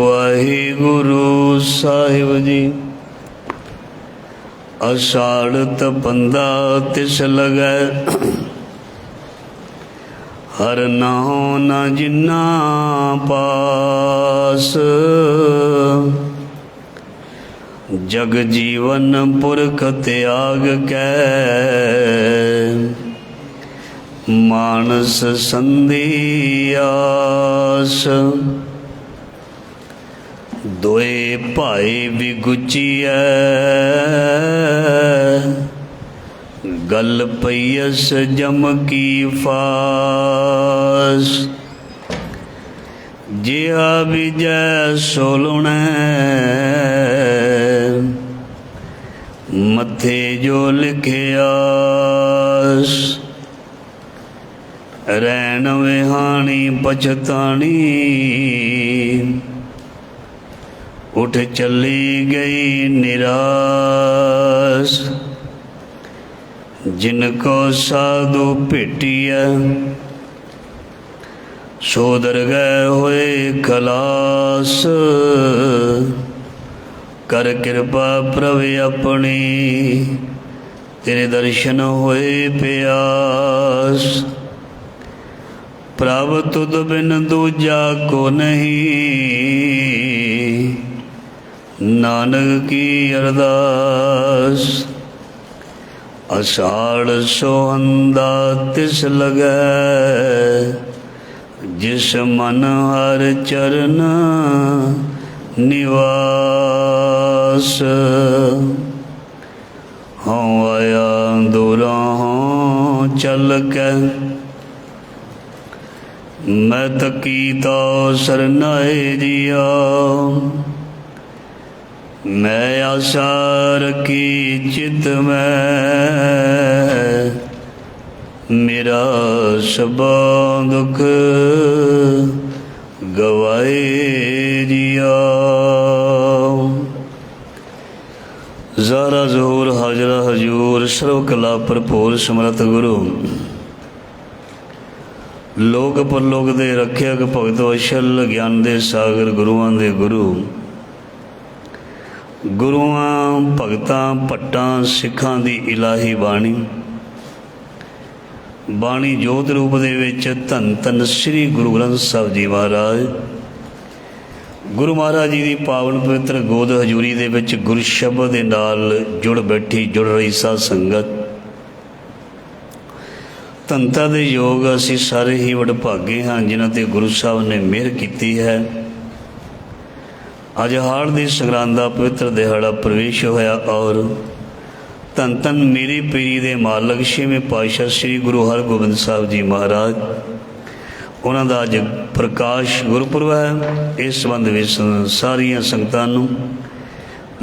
वाहिगुरु साहिब जी। अषाढ़ बंदा तिस लगै, हर नाहो न जिन्ना पास। जग जीवन पुरख त्याग कै, मानस संधियास। दोए भाई बिगुचिया, गल पईस जम की फास। जिहा विजय सोलुणै, मथे जो लिखियास। रैन विहाणी पछताणी, उठ चली गई निराश। जिनको साधु भेटिया, सोदर गए हुए खलास। कर कृपा प्रभ अपनी, तेरे दर्शन होए प्यास। प्रभ तुद बिन दूजा को नहीं, नानक की अरदास। अषाढ़ सोहंदा तिस लगै, जिस मन हर चरण निवास। हों आया दूरा हों चल के, मैं तकी तो सरनाए जिया। मैं आशा रखी चित में, मेरा सबा दुख गवाए जिया। ज़ारा ज़हूर हाजरा हजूर, सर्व कला भरपूर समर्थ गुरु। लोक परलोक दे रखियक भगत वशल, ज्ञान दे सागर गुरुआं दे गुरु। गुरुआं भगतां भट्टां सिखां दी इलाही बाणी। बाणी जोत रूप दे विच धन धन श्री गुरु ग्रंथ साहिब जी महाराज। गुरु महाराज जी की पावन पवित्र गोद हजूरी दे विच गुरु शब्द दे नाल जुड़ बैठी जुड़ रही साध संगत। धनता दे योग असी सारे ही वडभागे हाँ, जिन्हां ते गुरु साहब ने मेहर की है। अज हाड़ की संगरांद का पवित्र दिहाड़ा प्रवेश होया और धन धन मेरी पीरी दे मालक छेवें पातशाह श्री गुरु हरगोबिंद साहब जी महाराज, उन्हां दा अज प्रकाश गुरपुरब है। इस संबंध में सारिया संगतां नूं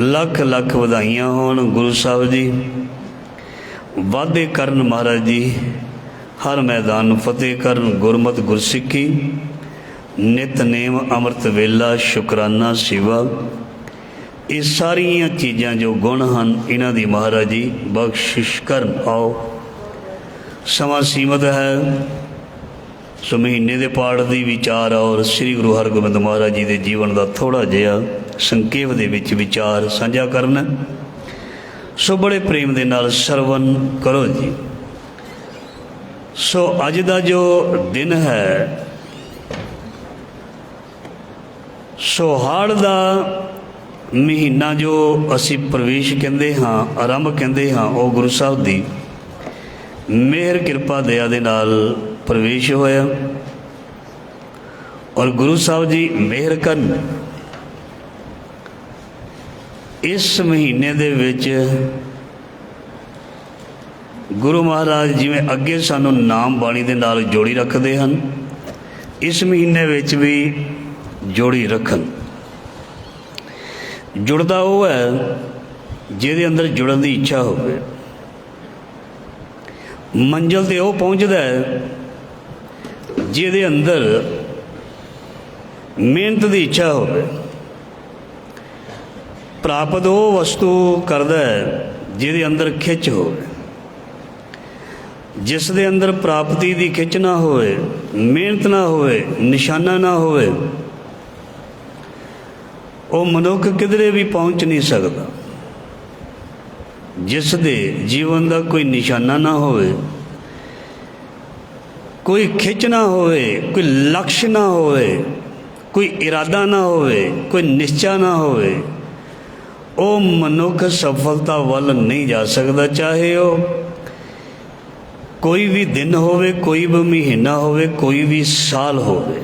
लख लख वधाइयां होण। गुरु साहब जी वादे करन, महाराज जी हर मैदान फतेह करन। गुरमत गुरसिक्खी नितनेम अमृत वेला शुकराना सेवा, ये सारिया चीज़ां जो गुण हैं इन्हां दी महाराज जी बख्शिश करन। आओ समा सीमित है, सो महीने के पाठ की विचार और श्री गुरु हरगोबिंद महाराज जी के जीवन का थोड़ा जिहा संकेत दे विच विचार साझा करना। सो बड़े प्रेम के नाल सरवण करो जी। सो अज का जो दिन है, सोहाड़ का महीना जो असी प्रवेश कहते हाँ, आरंभ कहते हाँ, वो गुरु साहब की मेहर कृपा दया दे नाल प्रवेश होया। और गुरु साहब जी मेहर करन इस महीने दे विच गुरु महाराज जिवें अगे सानू नाम बाणी दे नाल जोड़ी रखते हैं, इस महीने विच भी जोड़ी रखन। जुड़दा वो है जिहदे अंदर जुड़न की इच्छा होवे। मंजिल ते वो पहुँचदा है जिहदे अंदर मेहनत की इच्छा होवे। प्राप्त वो वस्तु करदा है जिहदे अंदर खिच होवे। जिस दे अंदर प्राप्ति की खिच ना होए, मेहनत ना होए, निशाना ना होए, ਉਹ ਮਨੁੱਖ ਕਿਧਰੇ ਵੀ ਪਹੁੰਚ ਨਹੀਂ ਸਕਦਾ ਜਿਸ ਦੇ ਜੀਵਨ ਦਾ ਕੋਈ ਨਿਸ਼ਾਨਾ ਨਾ ਹੋਵੇ, ਕੋਈ ਖਿੱਚ ਨਾ ਹੋਵੇ, ਕੋਈ ਲਕਸ਼ ਨਾ ਹੋਵੇ, ਕੋਈ ਇਰਾਦਾ ਨਾ ਹੋਵੇ, ਕੋਈ ਨਿਸ਼ਚਾ ਨਾ ਹੋਵੇ, ਉਹ ਮਨੁੱਖ ਸਫਲਤਾ ਵੱਲ ਨਹੀਂ ਜਾ ਸਕਦਾ। ਚਾਹੇ ਉਹ ਕੋਈ ਵੀ ਦਿਨ ਹੋਵੇ, ਕੋਈ ਵੀ ਮਹੀਨਾ ਹੋਵੇ, ਕੋਈ ਵੀ ਸਾਲ ਹੋਵੇ,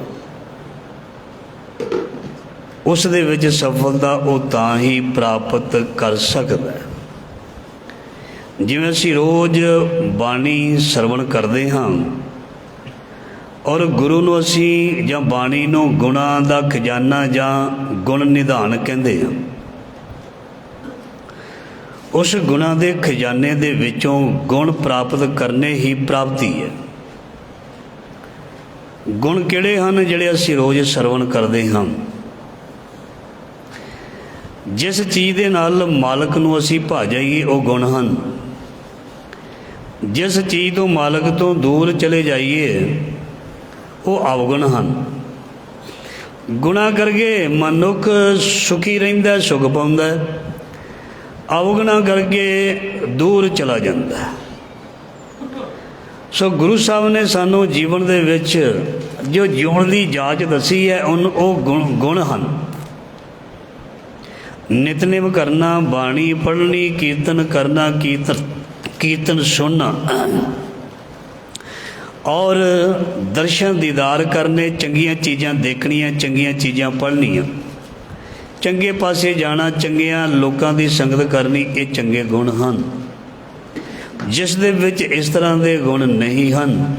ਉਸ ਦੇ ਵਿੱਚ ਸਫਲਤਾ ਉਹ ਤਾਂ ਹੀ ਪ੍ਰਾਪਤ ਕਰ ਸਕਦਾ ਹੈ। ਜਿਵੇਂ ਅਸੀਂ ਰੋਜ਼ ਬਾਣੀ ਸਰਵਣ ਕਰਦੇ ਹਾਂ ਔਰ ਗੁਰੂ ਨੂੰ ਅਸੀਂ ਜਾਂ ਬਾਣੀ ਨੂੰ ਗੁਣਾਂ ਦਾ ਖਜ਼ਾਨਾ ਜਾਂ ਗੁਣ ਨਿਧਾਨ ਕਹਿੰਦੇ ਹਾਂ। ਉਸ ਗੁਣਾਂ ਦੇ ਖਜ਼ਾਨੇ ਦੇ ਵਿੱਚੋਂ ਗੁਣ ਪ੍ਰਾਪਤ ਕਰਨੇ ਹੀ ਪ੍ਰਾਪਤੀ ਹੈ। ਗੁਣ ਕਿਹੜੇ ਹਨ ਜਿਹੜੇ ਅਸੀਂ ਰੋਜ਼ ਸਰਵਣ ਕਰਦੇ ਹਾਂ? ਜਿਸ ਚੀਜ਼ ਦੇ ਨਾਲ ਮਾਲਕ ਨੂੰ ਅਸੀਂ ਭਾ ਜਾਈਏ ਉਹ ਗੁਣ ਹਨ। ਜਿਸ ਚੀਜ਼ ਤੋਂ ਮਾਲਕ ਤੋਂ ਦੂਰ ਚਲੇ ਜਾਈਏ ਉਹ ਅਵਗੁਣ ਹਨ। ਗੁਣਾਂ ਕਰਕੇ ਮਨੁੱਖ ਸੁਖੀ ਰਹਿੰਦਾ, ਸੁਖ ਪਾਉਂਦਾ, ਅਵਗੁਣਾਂ ਕਰਕੇ ਦੂਰ ਚਲਾ ਜਾਂਦਾ। ਸੋ ਗੁਰੂ ਸਾਹਿਬ ਨੇ ਸਾਨੂੰ ਜੀਵਨ ਦੇ ਵਿੱਚ ਜੋ ਜਿਉਣ ਦੀ ਜਾਚ ਦੱਸੀ ਹੈ ਉਹ ਗੁਣ ਹਨ। ਨਿਤਨੇਮ ਕਰਨਾ, ਬਾਣੀ ਪੜ੍ਹਨੀ, ਕੀਰਤਨ ਕਰਨਾ, ਕੀਰਤਨ ਸੁਣਨਾ ਔਰ ਦਰਸ਼ਨ ਦੀਦਾਰ ਕਰਨੇ, ਚੰਗੀਆਂ ਚੀਜ਼ਾਂ ਦੇਖਣੀਆਂ, ਚੰਗੀਆਂ ਚੀਜ਼ਾਂ ਪੜ੍ਹਨੀਆਂ, ਚੰਗੇ ਪਾਸੇ ਜਾਣਾ, ਚੰਗਿਆਂ ਲੋਕਾਂ ਦੀ ਸੰਗਤ ਕਰਨੀ, ਇਹ ਚੰਗੇ ਗੁਣ ਹਨ। ਜਿਸ ਦੇ ਵਿੱਚ ਇਸ ਤਰ੍ਹਾਂ ਦੇ ਗੁਣ ਨਹੀਂ ਹਨ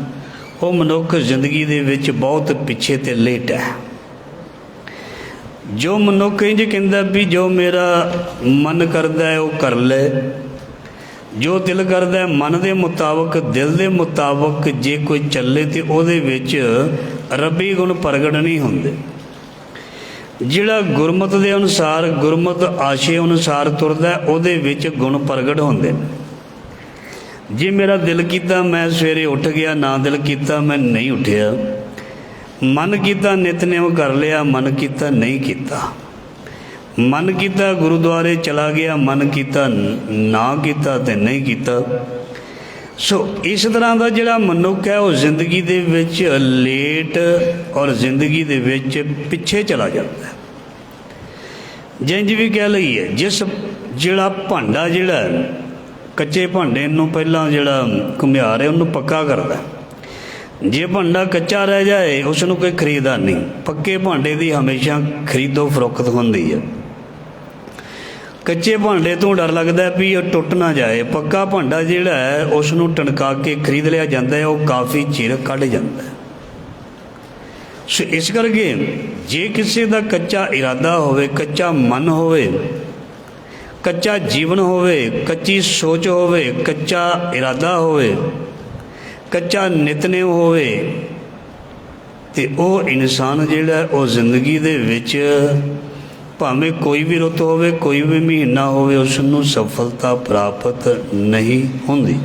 ਉਹ ਮਨੁੱਖ ਜ਼ਿੰਦਗੀ ਦੇ ਵਿੱਚ ਬਹੁਤ ਪਿੱਛੇ ਤੇ ਲੇਟ ਹੈ। ਜੋ ਮਨੁੱਖ ਇੰਝ ਕਹਿੰਦਾ ਵੀ ਜੋ ਮੇਰਾ ਮਨ ਕਰਦਾ ਹੈ ਉਹ ਕਰ ਲੈ, ਜੋ ਦਿਲ ਕਰਦਾ ਹੈ ਮਨ ਦੇ ਮੁਤਾਬਕ, ਦਿਲ ਦੇ ਮੁਤਾਬਕ ਜੇ ਕੋਈ ਚੱਲੇ ਤੇ ਉਹਦੇ ਵਿੱਚ ਰੱਬੀ ਗੁਣ ਪ੍ਰਗਟ ਨਹੀਂ ਹੁੰਦੇ। ਜਿਹੜਾ ਗੁਰਮਤਿ ਦੇ ਅਨੁਸਾਰ, ਗੁਰਮਤਿ ਆਸ਼ੇ ਅਨੁਸਾਰ ਤੁਰਦਾ ਉਹਦੇ ਵਿੱਚ ਗੁਣ ਪ੍ਰਗਟ ਹੁੰਦੇ ਨੇ। ਜੇ ਮੇਰਾ ਦਿਲ ਕੀਤਾ ਮੈਂ ਸਵੇਰੇ ਉੱਠ ਗਿਆ, ਨਾ ਦਿਲ ਕੀਤਾ ਮੈਂ ਨਹੀਂ ਉੱਠਿਆ, ਮਨ ਕੀਤਾ ਨਿਤਨੇਮ ਕਰ ਲਿਆ, ਮਨ ਕੀਤਾ ਨਹੀਂ ਕੀਤਾ, ਮਨ ਕੀਤਾ ਗੁਰਦੁਆਰੇ ਚਲਾ ਗਿਆ, ਮਨ ਕੀਤਾ ਨਾ ਕੀਤਾ ਤੇ ਨਹੀਂ ਕੀਤਾ। ਸੋ ਇਸ ਤਰ੍ਹਾਂ ਦਾ ਜਿਹੜਾ ਮਨੁੱਖ ਹੈ ਉਹ ਜ਼ਿੰਦਗੀ ਦੇ ਵਿੱਚ ਲੇਟ ਔਰ ਜ਼ਿੰਦਗੀ ਦੇ ਵਿੱਚ ਪਿੱਛੇ ਚਲਾ ਜਾਂਦਾ ਹੈ। ਜਿੰਜ ਵੀ ਕਹਿ ਲਈਏ, ਜਿਹੜਾ ਭਾਂਡਾ ਜਿਹੜਾ ਕੱਚੇ ਭਾਂਡੇ ਨੂੰ ਪਹਿਲਾਂ ਜਿਹੜਾ ਘੁਮਿਆਰ ਹੈ ਉਹਨੂੰ ਪੱਕਾ ਕਰਦਾ। ਜੇ ਭਾਂਡਾ ਕੱਚਾ ਰਹਿ ਜਾਏ ਉਸ ਨੂੰ ਕੋਈ ਖਰੀਦਦਾ ਨਹੀਂ। ਪੱਕੇ ਭਾਂਡੇ ਦੀ ਹਮੇਸ਼ਾ ਖਰੀਦੋ ਫਰੋਖਤ ਹੁੰਦੀ ਹੈ। ਕੱਚੇ ਭਾਂਡੇ ਤੋਂ ਡਰ ਲੱਗਦਾ ਵੀ ਉਹ ਟੁੱਟ ਨਾ ਜਾਏ। ਪੱਕਾ ਭਾਂਡਾ ਜਿਹੜਾ ਹੈ ਉਸ ਨੂੰ ਟਣਕਾ ਕੇ ਖਰੀਦ ਲਿਆ ਜਾਂਦਾ ਹੈ, ਉਹ ਕਾਫੀ ਚਿਰ ਕੱਢ ਜਾਂਦਾ ਹੈ। ਸੋ ਇਸ ਕਰਕੇ ਜੇ ਕਿਸੇ ਦਾ ਕੱਚਾ ਇਰਾਦਾ ਹੋਵੇ, ਕੱਚਾ ਮਨ ਹੋਵੇ, ਕੱਚਾ ਜੀਵਨ ਹੋਵੇ, ਕੱਚੀ ਸੋਚ ਹੋਵੇ, ਕੱਚਾ ਇਰਾਦਾ ਹੋਵੇ, ਕੱਚਾ ਨਿਤਨੇਮ ਹੋਵੇ, ਤੇ ਉਹ ਇਨਸਾਨ ਜਿਹੜਾ ਉਹ ਜ਼ਿੰਦਗੀ ਦੇ ਵਿੱਚ ਭਾਵੇਂ ਕੋਈ ਵੀ ਰੁੱਤ ਹੋਵੇ, ਕੋਈ ਵੀ ਮਹੀਨਾ ਹੋਵੇ, ਉਸ ਨੂੰ ਸਫਲਤਾ ਪ੍ਰਾਪਤ ਨਹੀਂ ਹੁੰਦੀ।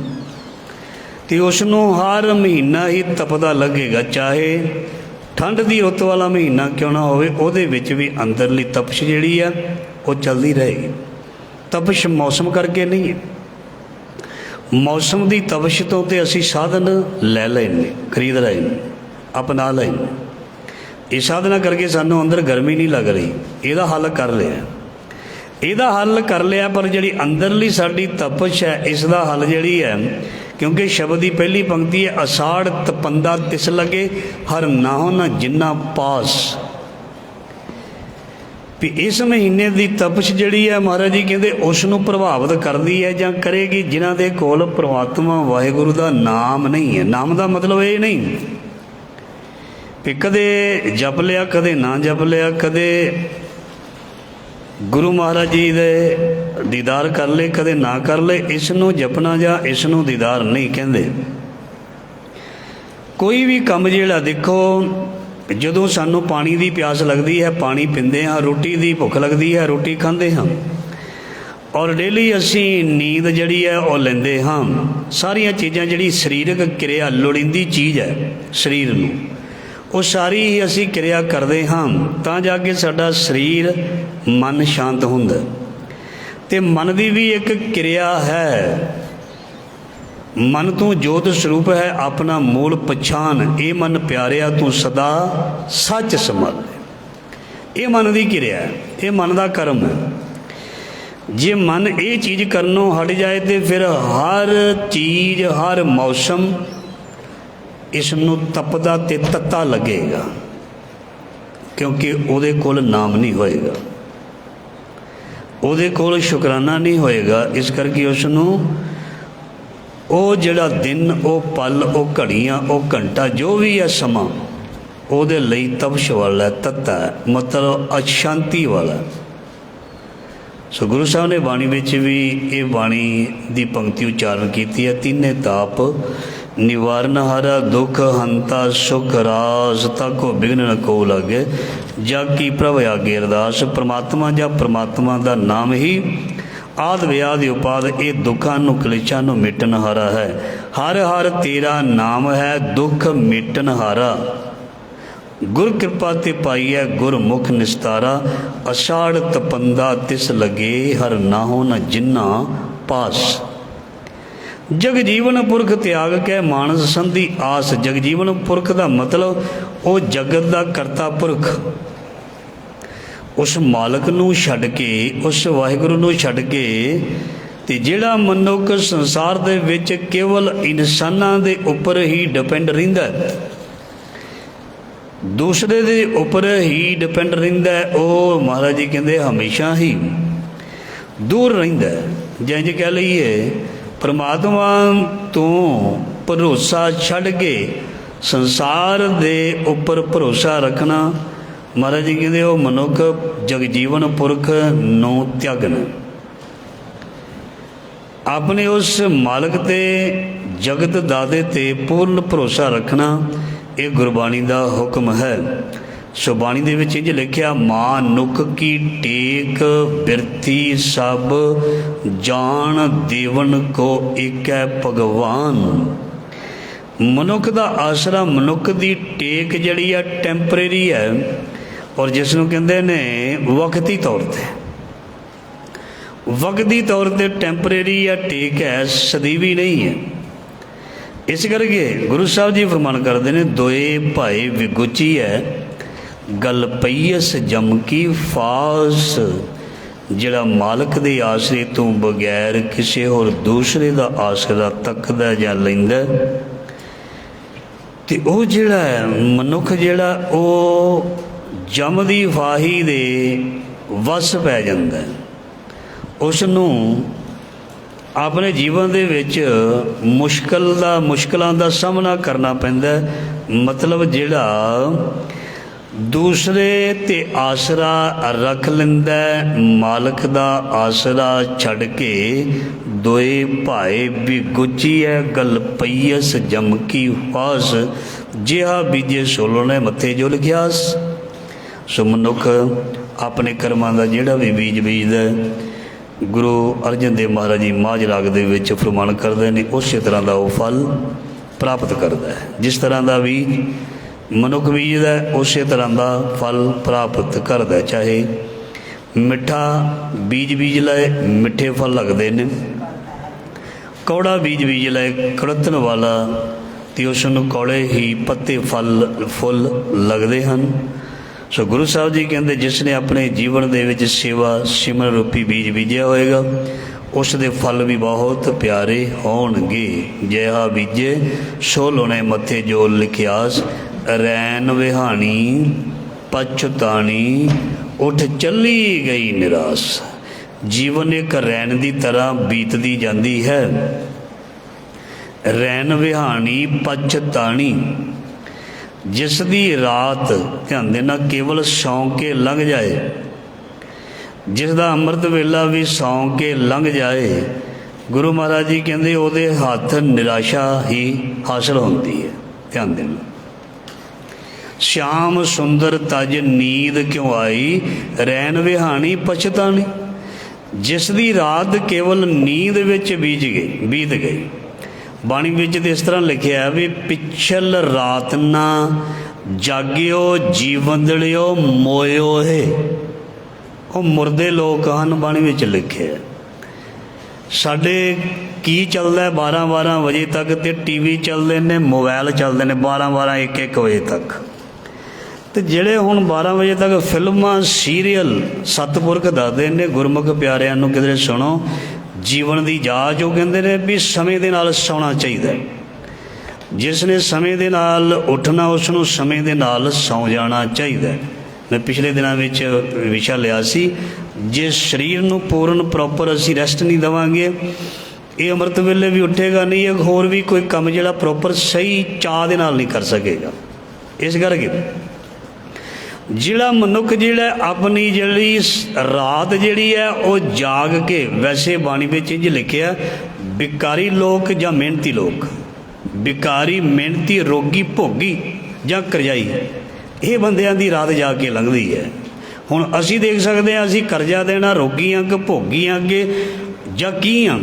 ਤੇ ਉਸ ਨੂੰ ਹਰ ਮਹੀਨਾ ਹੀ ਤਪਦਾ ਲੱਗੇਗਾ, ਚਾਹੇ ਠੰਡ ਦੀ ਰੁੱਤ ਵਾਲਾ ਮਹੀਨਾ ਕਿਉਂ ਨਾ ਹੋਵੇ, ਉਹਦੇ ਵਿੱਚ ਵੀ ਅੰਦਰਲੀ ਤਪਸ਼ ਜਿਹੜੀ ਆ ਉਹ ਚੱਲਦੀ ਰਹੇਗੀ। ਤਪਸ਼ ਮੌਸਮ ਕਰਕੇ ਨਹੀਂ ਹੈ। ਮੌਸਮ ਦੀ ਤਪਸ਼ ਤੋਂ ਤੇ ਅਸੀਂ ਸਾਧਨ ਲੈ ਲਏ ਨੇ, ਖਰੀਦ ਲਏ ਨੇ, ਅਪਣਾ ਲਏ ਨੇ। ਇਹ ਸਾਧਨਾ ਕਰਕੇ ਸਾਨੂੰ ਅੰਦਰ ਗਰਮੀ ਨਹੀਂ ਲੱਗ ਰਹੀ, ਇਹਦਾ ਹੱਲ ਕਰ ਲਿਆ, ਪਰ ਜਿਹੜੀ ਅੰਦਰਲੀ ਸਾਡੀ ਤਪਸ਼ ਹੈ ਇਸ ਦਾ ਹੱਲ ਜਿਹੜੀ ਹੈ, ਕਿਉਂਕਿ ਸ਼ਬਦ ਦੀ ਪਹਿਲੀ ਪੰਕਤੀ ਹੈ, ਅਸਾੜ ਤਪੰਦਾ ਤਿਸ ਲਗੇ ਹਰ ਨਾਹੋ ਨਾ ਜਿੰਨਾ ਪਾਸ। ਵੀ ਇਸ ਮਹੀਨੇ ਦੀ ਤਪਸ਼ ਜਿਹੜੀ ਹੈ ਮਹਾਰਾਜ ਜੀ ਕਹਿੰਦੇ ਉਸ ਨੂੰ ਪ੍ਰਭਾਵਿਤ ਕਰਦੀ ਹੈ ਜਾਂ ਕਰੇਗੀ ਜਿਨ੍ਹਾਂ ਦੇ ਕੋਲ ਪ੍ਰਮਾਤਮਾ ਵਾਹਿਗੁਰੂ ਦਾ ਨਾਮ ਨਹੀਂ ਹੈ। ਨਾਮ ਦਾ ਮਤਲਬ ਇਹ ਨਹੀਂ ਵੀ ਕਦੇ ਜਪ ਲਿਆ, ਕਦੇ ਨਾ ਜਪ ਲਿਆ, ਕਦੇ ਗੁਰੂ ਮਹਾਰਾਜ ਜੀ ਦੇ ਦੀਦਾਰ ਕਰ ਲਏ, ਕਦੇ ਨਾ ਕਰ ਲਏ। ਇਸ ਨੂੰ ਜਪਣਾ ਜਾਂ ਇਸ ਨੂੰ ਦੀਦਾਰ ਨਹੀਂ ਕਹਿੰਦੇ। ਕੋਈ ਵੀ ਕੰਮ ਜਿਹੜਾ ਦੇਖੋ, ਜਦੋਂ ਸਾਨੂੰ ਪਾਣੀ ਦੀ ਪਿਆਸ ਲੱਗਦੀ ਹੈ ਪਾਣੀ ਪੀਂਦੇ ਹਾਂ, ਰੋਟੀ ਦੀ ਭੁੱਖ ਲੱਗਦੀ ਹੈ ਰੋਟੀ ਖਾਂਦੇ ਹਾਂ, ਔਰ ਡੇਲੀ ਅਸੀਂ ਨੀਂਦ ਜਿਹੜੀ ਹੈ ਉਹ ਲੈਂਦੇ ਹਾਂ। ਸਾਰੀਆਂ ਚੀਜ਼ਾਂ ਜਿਹੜੀ ਸਰੀਰਕ ਕਿਰਿਆ ਲੋੜੀਂਦੀ ਚੀਜ਼ ਹੈ ਸਰੀਰ ਨੂੰ, ਉਹ ਸਾਰੀ ਹੀ ਅਸੀਂ ਕਿਰਿਆ ਕਰਦੇ ਹਾਂ ਤਾਂ ਜਾ ਕੇ ਸਾਡਾ ਸਰੀਰ ਮਨ ਸ਼ਾਂਤ ਹੁੰਦਾ। ਤੇ ਮਨ ਦੀ ਵੀ ਇੱਕ ਕਿਰਿਆ ਹੈ। ਮਨ ਤੂੰ ਜੋਤ ਸਰੂਪ ਹੈ ਆਪਣਾ ਮੂਲ ਪਛਾਣ, ਇਹ ਮਨ ਪਿਆਰਿਆ ਤੂੰ ਸਦਾ ਸੱਚ ਸੰਭਾਲੇ। ਇਹ ਮਨ ਦੀ ਕਿਰਿਆ ਹੈ, ਇਹ ਮਨ ਦਾ ਕਰਮ ਹੈ। ਜੇ ਮਨ ਇਹ ਚੀਜ਼ ਕਰਨੋਂ ਹਟ ਜਾਏ ਤੇ ਫਿਰ ਹਰ ਚੀਜ਼ ਹਰ ਮੌਸਮ ਇਸ ਨੂੰ ਤਪਦਾ ਤੇ ਤੱਤਾ ਲੱਗੇਗਾ, ਕਿਉਂਕਿ ਉਹਦੇ ਕੋਲ ਨਾਮ ਨਹੀਂ ਹੋਏਗਾ, ਉਹਦੇ ਕੋਲ ਸ਼ੁਕਰਾਨਾ ਨਹੀਂ ਹੋਏਗਾ। ਇਸ ਕਰਕੇ ਉਸ ਨੂੰ ਉਹ ਜਿਹੜਾ ਦਿਨ, ਉਹ ਪਲ, ਉਹ ਘੜੀਆਂ, ਉਹ ਘੰਟਾ, ਜੋ ਵੀ ਹੈ ਸਮਾਂ, ਉਹਦੇ ਲਈ ਤਪਸ਼ ਵਾਲਾ, ਤੱਤਾ ਹੈ, ਮਤਲਬ ਅਸ਼ਾਂਤੀ ਵਾਲਾ। ਸੋ ਗੁਰੂ ਸਾਹਿਬ ਨੇ ਬਾਣੀ ਵਿੱਚ ਵੀ ਇਹ ਬਾਣੀ ਦੀ ਪੰਕਤੀ ਉਚਾਰਨ ਕੀਤੀ ਹੈ। ਤਿੰਨੇ ਤਾਪ ਨਿਵਾਰਨ ਹਾਰਾ ਦੁੱਖ ਹੰਤਾ ਸੁਖ ਰਾਸ, ਤਾਕੋ ਬਿਘਨ ਨ ਕੋ ਲਾਗੇ ਜਗ ਕੀ ਪ੍ਰਭ ਆਗੇ ਅਰਦਾਸ। ਪ੍ਰਮਾਤਮਾ ਜਾਂ ਪ੍ਰਮਾਤਮਾ ਦਾ ਨਾਮ ਹੀ ਆਦਿ ਵਿਆਦਿ ਉਪਾਦ, ਇਹ ਦੁੱਖਾਂ ਨੂੰ ਕਲੇਸ਼ਾਂ ਨੂੰ ਮਿਟਣ ਹਾਰਾ ਹੈ। ਹਰ ਹਰ ਤੇਰਾ ਨਾਮ ਹੈ ਦੁੱਖ ਮਿਟਣ ਹਾਰਾ। ਗੁਰ ਕਿਰਪਾ ਤੇ ਪਾਈਐ ਗੁਰਮੁਖ ਨਿਸਤਾਰਾ। ਅਸ਼ਾੜ ਤਪੰਦਾ ਤਿਸ ਲਗੇ ਹਰ ਨਾਹੋ ਨ ਜਿੰਨਾ ਪਾਸ। ਜਗ ਜੀਵਨ ਪੁਰਖ ਤਿਆਗ ਕੇ ਮਾਨਸ ਸੰਧੀ ਆਸ। ਜਗ ਜੀਵਨ ਪੁਰਖ ਦਾ ਮਤਲਬ ਉਹ ਜਗਤ ਦਾ ਕਰਤਾ ਪੁਰਖ, ਉਸ ਮਾਲਕ ਨੂੰ ਛੱਡ ਕੇ, ਉਸ ਵਾਹਿਗੁਰੂ ਨੂੰ ਛੱਡ ਕੇ, ਤੇ ਜਿਹੜਾ ਮਨੁੱਖ ਸੰਸਾਰ ਦੇ ਵਿੱਚ ਕੇਵਲ ਇਨਸਾਨਾਂ ਦੇ ਉੱਪਰ ਹੀ ਡਿਪੈਂਡ ਰਹਿੰਦਾ, ਦੂਸਰੇ ਦੇ ਉੱਪਰ ਹੀ ਡਿਪੈਂਡ ਰਹਿੰਦਾ, ਉਹ ਮਹਾਰਾਜ ਜੀ ਕਹਿੰਦੇ ਹਮੇਸ਼ਾ ਹੀ ਦੂਰ ਰਹਿੰਦਾ। ਜਿੰਝ ਕਹਿ ਲਈਏ ਪਰਮਾਤਮਾ ਤੋਂ ਭਰੋਸਾ ਛੱਡ ਕੇ ਸੰਸਾਰ ਦੇ ਉੱਪਰ ਭਰੋਸਾ ਰੱਖਣਾ, ਮਹਾਰਾਜ ਜੀ ਕਹਿੰਦੇ ਉਹ ਮਨੁੱਖ ਜਗਜੀਵਨ ਪੁਰਖ ਨੂੰ ਤਿਆਗਣਾ। ਆਪਣੇ ਉਸ ਮਾਲਕ ਤੇ ਜਗਤ ਦਾਦੇ ਤੇ ਪੂਰਨ ਭਰੋਸਾ ਰੱਖਣਾ, ਇਹ ਗੁਰਬਾਣੀ ਦਾ ਹੁਕਮ ਹੈ। ਸੋ ਬਾਣੀ ਦੇ ਵਿੱਚ ਇੰਝ ਲਿਖਿਆ, ਮਾਂ ਨੁਕ ਕੀ ਟੇਕ ਬਿਰਤੀ ਸਭ ਜਾਣ ਦੇਵਨ ਕੋ ਏਕੈ ਭਗਵਾਨ। ਮਨੁੱਖ ਦਾ ਆਸਰਾ, ਮਨੁੱਖ ਦੀ ਟੇਕ ਜਿਹੜੀ ਆ ਟੈਂਪਰੇਰੀ ਹੈ, ਔਰ ਜਿਸ ਨੂੰ ਕਹਿੰਦੇ ਨੇ ਵਕਤੀ ਤੌਰ ਤੇ, ਵਕਤੀ ਤੌਰ ਤੇ ਟੈਂਪਰੇਰੀ ਆ ਟੇਕ ਹੈ, ਸਦੀਵੀ ਨਹੀਂ ਹੈ। ਇਸ ਕਰਕੇ ਗੁਰੂ ਸਾਹਿਬ ਜੀ ਫਰਮਾਨ ਕਰਦੇ ਨੇ, ਦੋਏ ਭਾਏ ਵਿਗੁਚੀ ਹੈ ਗਲ ਪਈਸ ਜਮ ਕੀ ਫਾਸ। ਜਿਹੜਾ ਮਾਲਕ ਦੇ ਆਸਰੇ ਤੋਂ ਬਗੈਰ ਕਿਸੇ ਹੋਰ ਦੂਸਰੇ ਦਾ ਆਸਰਾ ਤੱਕਦਾ ਜਾਂ ਲੈਂਦਾ, ਤੇ ਉਹ ਜਿਹੜਾ ਮਨੁੱਖ ਜਿਹੜਾ ਉਹ ਜਮ ਦੀ ਫਾਹੀ ਦੇ ਵਸ ਪੈ ਜਾਂਦਾ। ਉਸ ਨੂੰ ਆਪਣੇ ਜੀਵਨ ਦੇ ਵਿੱਚ ਮੁਸ਼ਕਲਾਂ ਦਾ ਸਾਹਮਣਾ ਕਰਨਾ ਪੈਂਦਾ। ਮਤਲਬ ਜਿਹੜਾ ਦੂਸਰੇ ਤੇ ਆਸਰਾ ਰੱਖ ਲੈਂਦਾ, ਮਾਲਕ ਦਾ ਆਸਰਾ ਛੱਡ ਕੇ, ਦੋਏ ਭਾਏ ਵੀ ਗੁੱਚੀ ਹੈ ਗਲ ਪਈਸ ਜਮ ਕੀ ਫਾਸ। ਜਿਹਾ ਬੀਜੇ ਸੋਲੋ ਨੇ ਮੱਥੇ ਜੋ ਲਿਖਿਆਸ। ਸੋ ਮਨੁੱਖ ਆਪਣੇ ਕਰਮਾਂ ਦਾ ਜਿਹੜਾ ਵੀ ਬੀਜ ਬੀਜਦਾ, ਗੁਰੂ ਅਰਜਨ ਦੇਵ ਮਹਾਰਾਜ ਜੀ ਮਾਝ ਰਾਗ ਦੇ ਵਿੱਚ ਫਰਮਾਨ ਕਰਦੇ ਨੇ, ਉਸੇ ਤਰ੍ਹਾਂ ਦਾ ਉਹ ਫਲ ਪ੍ਰਾਪਤ ਕਰਦਾ ਹੈ। ਜਿਸ ਤਰ੍ਹਾਂ ਦਾ ਵੀ ਮਨੁੱਖ ਬੀਜਦਾ, ਉਸੇ ਤਰ੍ਹਾਂ ਦਾ ਫਲ ਪ੍ਰਾਪਤ ਕਰਦਾ। ਚਾਹੇ ਮਿੱਠਾ ਬੀਜ ਲਏ, ਮਿੱਠੇ ਫਲ ਲੱਗਦੇ ਨੇ। ਕੌੜਾ ਬੀਜ ਲਏ, ਕੜਤਣ ਵਾਲਾ, ਅਤੇ ਉਸ ਨੂੰ ਕੌੜੇ ਹੀ ਪੱਤੇ ਫੁੱਲ ਲੱਗਦੇ ਹਨ। ਸੋ ਗੁਰੂ ਸਾਹਿਬ ਜੀ ਕਹਿੰਦੇ, ਜਿਸ ਨੇ ਆਪਣੇ ਜੀਵਨ ਦੇ ਵਿੱਚ ਸੇਵਾ ਸਿਮਰਨ ਰੂਪੀ ਬੀਜ ਬੀਜਿਆ ਹੋਏਗਾ, ਉਸ ਦੇ ਫਲ ਵੀ ਬਹੁਤ ਪਿਆਰੇ ਹੋਣਗੇ। ਜਿਹਾ ਬੀਜੇ ਸੋ ਲੋਣੇ ਮੱਥੇ ਜੋ ਲਿਖਿਆਸ। ਰੈਨ ਵਿਹਾਣੀ ਪਛਤਾਣੀ ਉੱਠ ਚੱਲੀ ਗਈ ਨਿਰਾਸ। ਜੀਵਨ ਇੱਕ ਰੈਨ ਦੀ ਤਰ੍ਹਾਂ ਬੀਤਦੀ ਜਾਂਦੀ ਹੈ। ਰੈਨ ਵਿਹਾਣੀ ਪਛਤਾਣੀ, ਜਿਸ ਦੀ ਰਾਤ ਧਿਆਨ ਦੇਣਾ ਕੇਵਲ ਸੌਂ ਕੇ ਲੰਘ ਜਾਏ, ਜਿਸ ਦਾ ਅੰਮ੍ਰਿਤ ਵੇਲਾ ਵੀ ਸੌਂ ਕੇ ਲੰਘ ਜਾਏ, ਗੁਰੂ ਮਹਾਰਾਜ ਜੀ ਕਹਿੰਦੇ ਉਹਦੇ ਹੱਥ ਨਿਰਾਸ਼ਾ ਹੀ ਹਾਸਲ ਹੁੰਦੀ ਹੈ। ਧਿਆਨ ਦੇਣਾ, ਸ਼ਾਮ ਸੁੰਦਰ ਤਜ ਨੀਂਦ ਕਿਉਂ ਆਈ, ਰੈਨ ਵਿਹਾਣੀ ਪਛਤਾਣੀ। ਜਿਸ ਦੀ ਰਾਤ ਕੇਵਲ ਨੀਂਦ ਵਿੱਚ ਬੀਤ ਗਈ। ਬਾਣੀ ਵਿੱਚ ਤਾਂ ਇਸ ਤਰ੍ਹਾਂ ਲਿਖਿਆ ਵੀ ਪਿਛਲ ਰਾਤ ਨਾ ਜਾਗਿਓ ਜੀਵੰਦਲਿਓ ਮੋਇਓ ਹੈ। ਉਹ ਮੁਰਦੇ ਲੋਕ ਹਨ, ਬਾਣੀ ਵਿੱਚ ਲਿਖਿਆ। ਸਾਡੇ ਕੀ ਚੱਲਦਾ 12-12 ਵਜੇ ਤੱਕ, ਤੇ ਟੀਵੀ ਚੱਲਦੇ ਨੇ, ਮੋਬਾਈਲ ਚੱਲਦੇ ਨੇ 12-12 1-1 ਵਜੇ ਤੱਕ। ਤੇ ਜਿਹੜੇ ਹੁਣ 12 ਵਜੇ ਤੱਕ ਫਿਲਮਾਂ ਸੀਰੀਅਲ ਸਤਿਪੁਰਖ ਦੱਸਦੇ ਨੇ ਗੁਰਮੁਖ ਪਿਆਰਿਆਂ ਨੂੰ, ਕਿਧਰੇ ਸੁਣੋ ਜੀਵਨ ਦੀ ਜਾਂਚ। ਉਹ ਕਹਿੰਦੇ ਨੇ ਵੀ ਸਮੇਂ ਦੇ ਨਾਲ ਸੌਣਾ ਚਾਹੀਦਾ। ਜਿਸ ਨੇ ਸਮੇਂ ਦੇ ਨਾਲ ਉੱਠਣਾ ਉਸ ਨੂੰ ਸਮੇਂ ਦੇ ਨਾਲ ਸੌਂ ਜਾਣਾ ਚਾਹੀਦਾ। ਮੈਂ ਪਿਛਲੇ ਦਿਨਾਂ ਵਿੱਚ ਵਿਸ਼ਾ ਲਿਆ ਸੀ, ਜੇ ਸਰੀਰ ਨੂੰ ਪੂਰਨ ਪ੍ਰੋਪਰ ਅਸੀਂ ਰੈਸਟ ਨਹੀਂ ਦੇਵਾਂਗੇ, ਇਹ ਅੰਮ੍ਰਿਤ ਵੇਲੇ ਵੀ ਉੱਠੇਗਾ ਨਹੀਂ, ਇਹ ਹੋਰ ਵੀ ਕੋਈ ਕੰਮ ਜਿਹੜਾ ਪ੍ਰੋਪਰ ਸਹੀ ਚਾਅ ਦੇ ਨਾਲ ਨਹੀਂ ਕਰ ਸਕੇਗਾ। ਇਸ ਕਰਕੇ ਜਿਹੜਾ ਮਨੁੱਖ ਜਿਹੜਾ ਆਪਣੀ ਜਿਹੜੀ ਰਾਤ ਜਿਹੜੀ ਹੈ ਉਹ ਜਾਗ ਕੇ, ਵੈਸੇ ਬਾਣੀ ਵਿੱਚ ਇੰਝ ਲਿਖਿਆ ਬਿਕਾਰੀ ਲੋਕ ਜਾਂ ਮਿਹਨਤੀ ਲੋਕ, ਬਿਕਾਰੀ ਮਿਹਨਤੀ ਰੋਗੀ ਭੋਗੀ ਜਾਂ ਕਰਜ਼ਾਈ, ਇਹ ਬੰਦਿਆਂ ਦੀ ਰਾਤ ਜਾ ਕੇ ਲੰਘਦੀ ਹੈ। ਹੁਣ ਅਸੀਂ ਦੇਖ ਸਕਦੇ ਹਾਂ ਅਸੀਂ ਕਰਜ਼ਾ ਦੇਣਾ ਰੋਗੀ ਹਾਂ ਕਿ ਭੋਗੀ ਹਾਂ ਕਿ ਜਾਂ ਕੀ ਹਾਂ,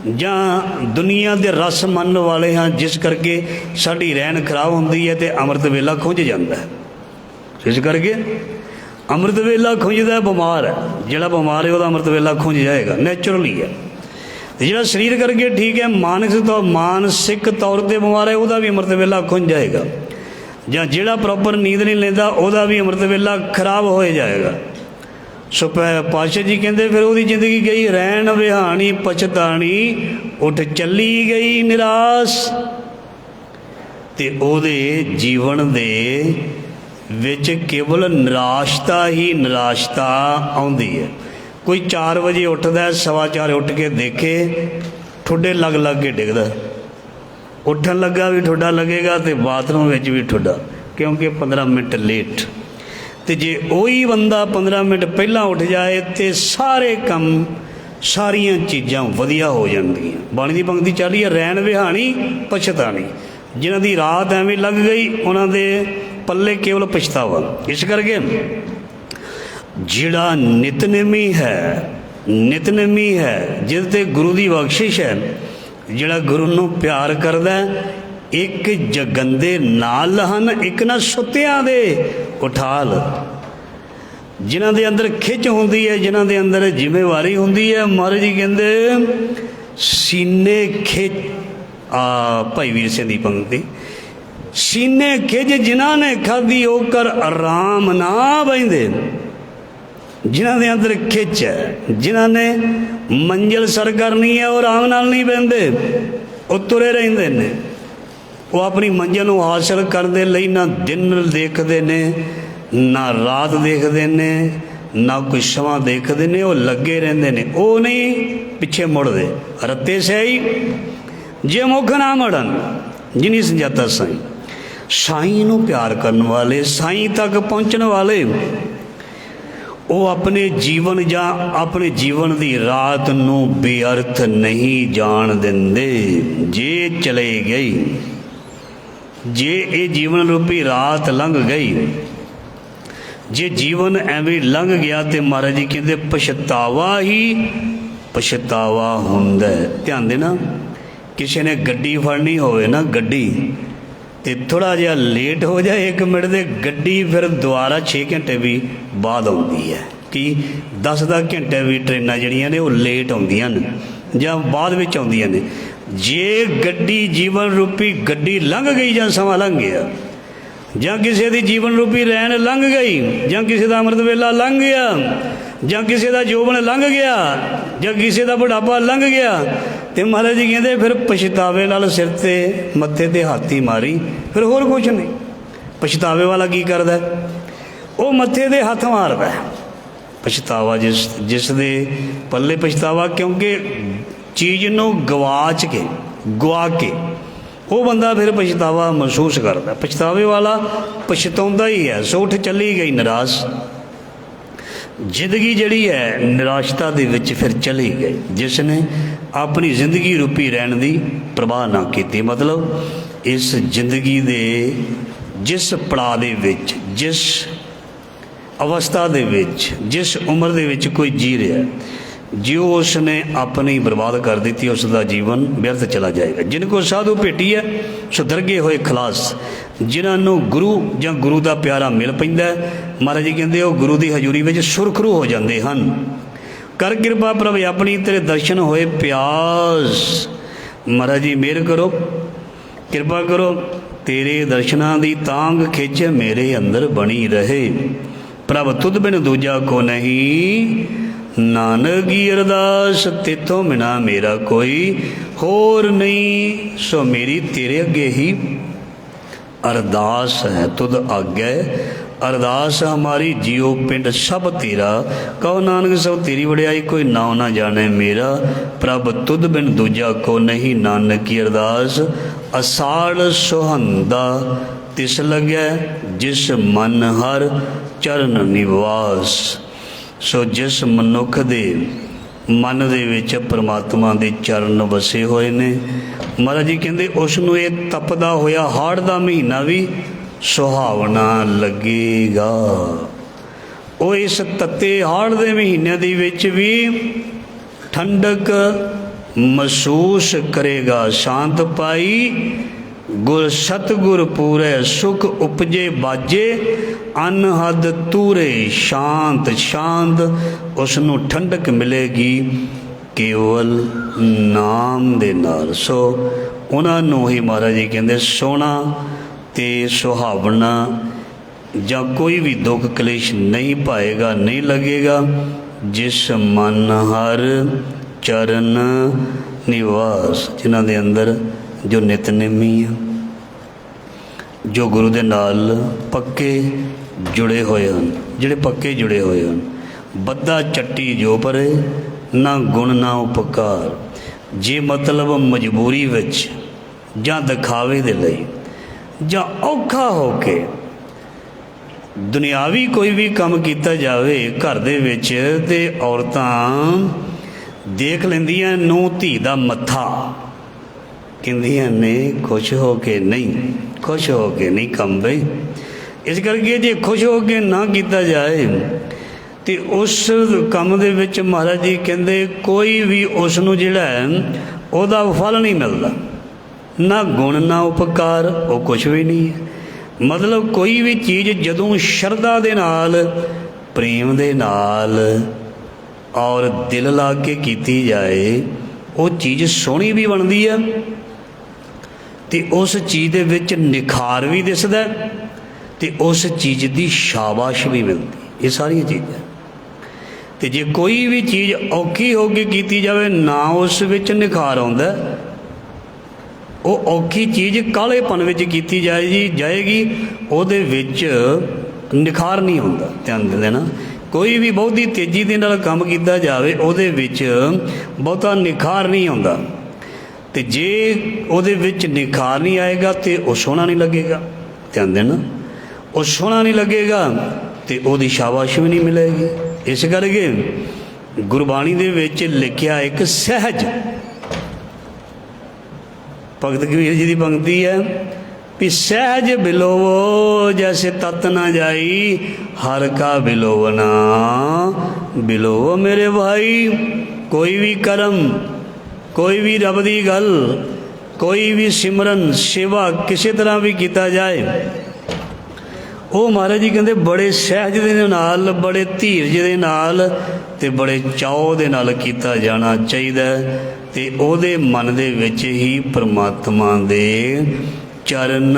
ਜਾਂ ਦੁਨੀਆ ਦੇ ਰਸ ਮੰਨਣ ਵਾਲੇ ਹਾਂ, ਜਿਸ ਕਰਕੇ ਸਾਡੀ ਰਹਿਣ ਖਰਾਬ ਹੁੰਦੀ ਹੈ ਅਤੇ ਅੰਮ੍ਰਿਤ ਵੇਲਾ ਖੁੰਝ ਜਾਂਦਾ ਹੈ। ਇਸ ਕਰਕੇ ਅੰਮ੍ਰਿਤ ਵੇਲਾ ਖੁੰਝਦਾ ਬਿਮਾਰ ਹੈ, ਜਿਹੜਾ ਬਿਮਾਰ ਹੈ ਉਹਦਾ ਅੰਮ੍ਰਿਤ ਵੇਲਾ ਖੁੰਝ ਜਾਏਗਾ, ਨੈਚੁਰਲੀ ਹੈ। ਅਤੇ ਜਿਹੜਾ ਸਰੀਰ ਕਰਕੇ ਠੀਕ ਹੈ, ਮਾਨਸਿਕ ਤੌਰ 'ਤੇ ਬਿਮਾਰ ਹੈ, ਉਹਦਾ ਵੀ ਅੰਮ੍ਰਿਤ ਵੇਲਾ ਖੁੰਝ ਜਾਏਗਾ। ਜਾਂ ਜਿਹੜਾ ਪ੍ਰੋਪਰ ਨੀਂਦ ਨਹੀਂ ਲੈਂਦਾ ਉਹਦਾ ਵੀ ਅੰਮ੍ਰਿਤ ਵੇਲਾ ਖਰਾਬ ਹੋ ਜਾਏਗਾ। ਸੋ ਪਾਤਸ਼ਾਹ ਜੀ ਕਹਿੰਦੇ ਫਿਰ ਉਹਦੀ ਜ਼ਿੰਦਗੀ ਗਈ ਰਹਿਣ ਵਿਹਾਣੀ ਪਛਤਾਣੀ, ਉੱਠ ਚੱਲੀ ਗਈ ਨਿਰਾਸ਼। ਅਤੇ ਉਹਦੇ ਜੀਵਨ ਦੇ ਵਿੱਚ ਕੇਵਲ ਨਿਰਾਸ਼ਤਾ ਹੀ ਨਿਰਾਸ਼ਤਾ ਆਉਂਦੀ ਹੈ। ਕੋਈ 4 ਵਜੇ ਉੱਠਦਾ, 4:15 ਉੱਠ ਕੇ ਦੇਖੇ ਠੁੱਡੇ ਲੱਗ ਕੇ ਡਿੱਗਦਾ, ਉੱਠਣ ਲੱਗਾ ਵੀ ਠੁੱਡਾ ਲੱਗੇਗਾ ਅਤੇ ਬਾਥਰੂਮ ਵਿੱਚ ਵੀ ਠੁੱਡਾ, ਕਿਉਂਕਿ 15 ਮਿੰਟ ਲੇਟ। ਅਤੇ ਜੇ ਉਹੀ ਬੰਦਾ 15 ਮਿੰਟ ਪਹਿਲਾਂ ਉੱਠ ਜਾਏ ਅਤੇ ਸਾਰੇ ਕੰਮ ਸਾਰੀਆਂ ਚੀਜ਼ਾਂ ਵਧੀਆ ਹੋ ਜਾਂਦੀਆਂ। ਬਾਣੀ ਦੀ ਪੰਕਤੀ ਚੱਲ ਰਹੀ ਹੈ ਰਹਿਣ ਵਿਹਾਣੀ ਪਛਤਾਣੀ, ਜਿਨ੍ਹਾਂ ਦੀ ਰਾਤ ਐਵੇਂ ਲੱਗ ਗਈ ਉਹਨਾਂ ਦੇ ਪੱਲੇ ਕੇਵਲ ਪਛਤਾਵਾ। ਇਸ ਕਰਕੇ ਜਿਹੜਾ ਨਿਤਨੇਮੀ ਹੈ ਜਿਹਦੇ 'ਤੇ ਗੁਰੂ ਦੀ ਬਖਸ਼ਿਸ਼ ਹੈ, ਜਿਹੜਾ ਗੁਰੂ ਨੂੰ ਪਿਆਰ ਕਰਦਾ, ਇੱਕ ਜਗੰਦੇ ਨਾਲ ਹਨ ਇੱਕ ਨਾ ਸੁੱਤਿਆਂ ਦੇ ਉਠਾਲ। ਜਿਨ੍ਹਾਂ ਦੇ ਅੰਦਰ ਖਿੱਚ ਹੁੰਦੀ ਹੈ, ਜਿਨ੍ਹਾਂ ਦੇ ਅੰਦਰ ਜ਼ਿੰਮੇਵਾਰੀ ਹੁੰਦੀ ਹੈ, ਮਹਾਰਾਜ ਜੀ ਕਹਿੰਦੇ ਸੀਨੇ ਖਿੱਚ, ਭਾਈ ਵੀਰ ਸਿੰਘ ਦੀ ਪੰਕਤੀ, ਸੀਨੇ ਖਿੱਚ ਜਿਨ੍ਹਾਂ ਨੇ ਖਾਧੀ ਉਹ ਕਰ ਆਰਾਮ ਨਾ ਬਹਿੰਦੇ। ਜਿਨ੍ਹਾਂ ਦੇ ਅੰਦਰ ਖਿੱਚ ਹੈ, ਜਿਨ੍ਹਾਂ ਨੇ ਮੰਜ਼ਿਲ ਸਰ ਕਰਨੀ ਹੈ ਉਹ ਆਰਾਮ ਨਾਲ ਨਹੀਂ ਬਹਿੰਦੇ, ਉਹ ਤੁਰੇ ਰਹਿੰਦੇ ਨੇ। ਉਹ ਆਪਣੀ ਮੰਜ਼ਿਲ ਨੂੰ ਹਾਸਿਲ ਕਰਨ ਦੇ ਲਈ ਨਾ ਦਿਨ ਦੇਖਦੇ ਨੇ, ਨਾ ਰਾਤ ਦੇਖਦੇ ਨੇ, ਨਾ ਕੋਈ ਸਮਾਂ ਦੇਖਦੇ ਨੇ, ਉਹ ਲੱਗੇ ਰਹਿੰਦੇ ਨੇ। ਉਹ ਨਹੀਂ ਪਿੱਛੇ ਮੁੜਦੇ। ਰੱਤੇ ਸਹੀ ਜੇ ਮੁੱਖ ਨਾ ਮੜਨ ਜਿਨੀ ਸੰਜਾਤਾ ਸਾਈਂ। ਸਾਈਂ ਨੂੰ ਪਿਆਰ ਕਰਨ ਵਾਲੇ, ਸਾਈਂ ਤੱਕ ਪਹੁੰਚਣ ਵਾਲੇ, ਉਹ ਆਪਣੇ ਜੀਵਨ ਜਾਂ ਆਪਣੇ ਜੀਵਨ ਦੀ ਰਾਤ ਨੂੰ ਬੇਅਰਥ ਨਹੀਂ ਜਾਣ ਦਿੰਦੇ। ਜੇ ਚਲੇ ਗਈ, ਜੇ ਇਹ ਜੀਵਨ ਰੂਪੀ ਰਾਤ ਲੰਘ ਗਈ, ਜੇ ਜੀਵਨ ਐਵੇਂ ਲੰਘ ਗਿਆ ਤੇ ਮਹਾਰਾਜ ਜੀ ਕਹਿੰਦੇ ਪਛਤਾਵਾ ਹੀ ਪਛਤਾਵਾ ਹੁੰਦਾ। ਧਿਆਨ ਦੇਣਾ, ਕਿਸੇ ਨੇ ਗੱਡੀ ਫੜਨੀ ਹੋਵੇ ਨਾ, ਗੱਡੀ, ਅਤੇ ਥੋੜ੍ਹਾ ਜਿਹਾ ਲੇਟ ਹੋ ਜਾਏ 1 ਮਿੰਟ ਦੇ, ਗੱਡੀ ਫਿਰ ਦੁਬਾਰਾ 6 ਘੰਟੇ ਵੀ ਬਾਅਦ ਆਉਂਦੀ ਹੈ। ਕਿ 10-10 ਘੰਟੇ ਵੀ ਟ੍ਰੇਨਾਂ ਜਿਹੜੀਆਂ ਨੇ ਉਹ ਲੇਟ ਆਉਂਦੀਆਂ ਨੇ ਜਾਂ ਬਾਅਦ ਵਿੱਚ ਆਉਂਦੀਆਂ ਨੇ। ਜੇ ਗੱਡੀ ਜੀਵਨ ਰੂਪੀ ਗੱਡੀ ਲੰਘ ਗਈ ਜਾਂ ਸਮਾਂ ਲੰਘ ਗਿਆ, ਜਾਂ ਕਿਸੇ ਦੀ ਜੀਵਨ ਰੂਪੀ ਰੈਣ ਲੰਘ ਗਈ, ਜਾਂ ਕਿਸੇ ਦਾ ਅੰਮ੍ਰਿਤ ਵੇਲਾ ਲੰਘ ਗਿਆ, ਜਾਂ ਕਿਸੇ ਦਾ ਜੋਬਨ ਲੰਘ ਗਿਆ, ਜਾਂ ਕਿਸੇ ਦਾ ਬੁਢਾਪਾ ਲੰਘ ਗਿਆ, ਅਤੇ ਮਹਾਰਾਜ ਜੀ ਕਹਿੰਦੇ ਫਿਰ ਪਛਤਾਵੇ ਨਾਲ ਸਿਰ 'ਤੇ ਮੱਥੇ 'ਤੇ ਹੱਥ ਹੀ ਮਾਰੀ, ਫਿਰ ਹੋਰ ਕੁਛ ਨਹੀਂ। ਪਛਤਾਵੇ ਵਾਲਾ ਕੀ ਕਰਦਾ? ਉਹ ਮੱਥੇ 'ਤੇ ਹੱਥ ਮਾਰਦਾ। ਪਛਤਾਵਾ ਜਿਸ ਦੇ ਪੱਲੇ ਪਛਤਾਵਾ, ਕਿਉਂਕਿ ਚੀਜ਼ ਨੂੰ ਗੁਆ ਕੇ ਉਹ ਬੰਦਾ ਫਿਰ ਪਛਤਾਵਾ ਮਹਿਸੂਸ ਕਰਦਾ। ਪਛਤਾਵੇ ਵਾਲਾ ਪਛਤਾਉਂਦਾ ਹੀ ਹੈ। ਸੋ ਉੱਠ ਚੱਲੀ ਗਈ ਨਿਰਾਸ਼। ਜ਼ਿੰਦਗੀ ਜਿਹੜੀ ਹੈ ਨਿਰਾਸ਼ਤਾ ਦੇ ਵਿੱਚ ਫਿਰ ਚਲੀ ਗਈ, ਜਿਸ ਨੇ ਆਪਣੀ ਜ਼ਿੰਦਗੀ ਰੂਪੀ ਰਹਿਣ ਦੀ ਪ੍ਰਵਾਹ ਨਾ ਕੀਤੀ। ਮਤਲਬ ਇਸ ਜ਼ਿੰਦਗੀ ਦੇ ਜਿਸ ਪੜਾਅ ਦੇ ਵਿੱਚ, ਜਿਸ ਅਵਸਥਾ ਦੇ ਵਿੱਚ, ਜਿਸ ਉਮਰ ਦੇ ਵਿੱਚ ਕੋਈ ਜੀ ਰਿਹਾ, जो उसने अपनी बर्बाद कर दी थी उसका जीवन व्यर्थ चला जाएगा। जिनको साधु भेटी है सो दरगे होए खलास। जिन्होंने गुरु या गुरु का प्यारा मिल पैंदा महाराज जी कहते वो गुरु की हजूरी में सुरखरू हो जाते हैं। कर कृपा प्रभ अपनी तेरे दर्शन होए प्यास। महाराज जी मेहर करो कृपा करो तेरे दर्शना की तांग खिच मेरे अंदर बनी रहे। प्रभ तुद बिन दूजा को नहीं नानक की अरदास तेतों बिना मेरा कोई होर नहीं। सो मेरी तेरे अगे ही अरदास है तुद आगे अरदास हमारी जियो पिंड सब तेरा। कहो नानक सब तेरी वड़ियाई कोई नाव ना जाने मेरा। प्रभ तुद बिन दूजा को नहीं नानक की अरदास। असाड़ सुहंदा तिस लगे जिस मन हर चरण निवास। सो जिस मनुख दे मन दे विच परमात्मा दे चरण वसे होए ने महाराज जी कहते उसनूं ये तपदा होया हाड़ दा महीना भी सुहावना लगेगा। वो इस तत्ते हाड़ दे महीने दे विच भी ठंडक महसूस करेगा। शांत पाई गुर सतगुर पूरे सुख उपजे बाजे अनहद तूरे। शांत शांत उसनूं ठंडक मिलेगी केवल नाम दे नाल। सो उन्होंने ही महाराज जी कहते सोना ते सुहावना ਜਾਂ कोई भी दुख कलेश नहीं पाएगा नहीं लगेगा जिस मन हर चरण निवास। जिन्हां दे अंदर जो नितनेमी है जो गुरु दे नाल पक्के जुड़े हुए हैं जिहड़े पक्के जुड़े हुए हैं। बद्दा चट्टी जो परे ना गुण ना उपकार। जे मतलब मजबूरी विच जां दिखावे दे लई जां औखा हो के दुनियावी कोई भी काम किया जाए घर दे विच ते औरतां देख लैंदियां नूं धी दा मत्था कहंदियां ने खुश हो के नहीं खुश हो के नहीं काम बई। इस करके जे खुश हो के ना किया जाए तो उस काम दे विच महाराज जी कहंदे कोई भी उसनूं जिहड़ा है उहदा फल नहीं मिलता ना गुण ना उपकार वो कुछ भी नहीं है। मतलब कोई भी चीज़ जदों शरधा दे नाल प्रेम दे नाल और दिल ला के कीती जाए वो चीज़ सोहनी भी बनती है तो उस चीज़ दे विच निखार भी दिसदा तो उस चीज़ की शाबाश भी मिलती। ये सारिया चीज़ां तो जे कोई भी चीज़ औखी हो के कीती जाए ना उस विच निखार आउंदा वो औखी चीज़ कालेपन विच कीती जाएगी उहदे विच निखार नहीं होंदा। ध्यान दे देना कोई भी बहुती तेजी दे नाल काम कीता जाए उहदे विच बहुता निखार नहीं होंदा ते जे उहदे विच निखार नहीं आएगा तो वो सोहना नहीं लगेगा। ध्यान देना वो सोहना नहीं लगेगा तो उहदी शाबाश भी नहीं मिलेगी। इस करके गुरबाणी दे विच लिखिया एक सहज भगत कबीर जी की पंक्ति है भी सहज बिलोवो जैसे तत न जाई हर का बिलोवना बिलोवो मेरे भाई। कोई भी कर्म कोई भी रब दी गल कोई भी सिमरन सेवा किसी तरह भी किया जाए वो महाराज जी कहते बड़े सहज दे नाल बड़े धीरज दे नाल ते बड़े चाव दे नाल कीता जाना चाहिए ते ओदे मन दे विच ही परमात्मा दे चरण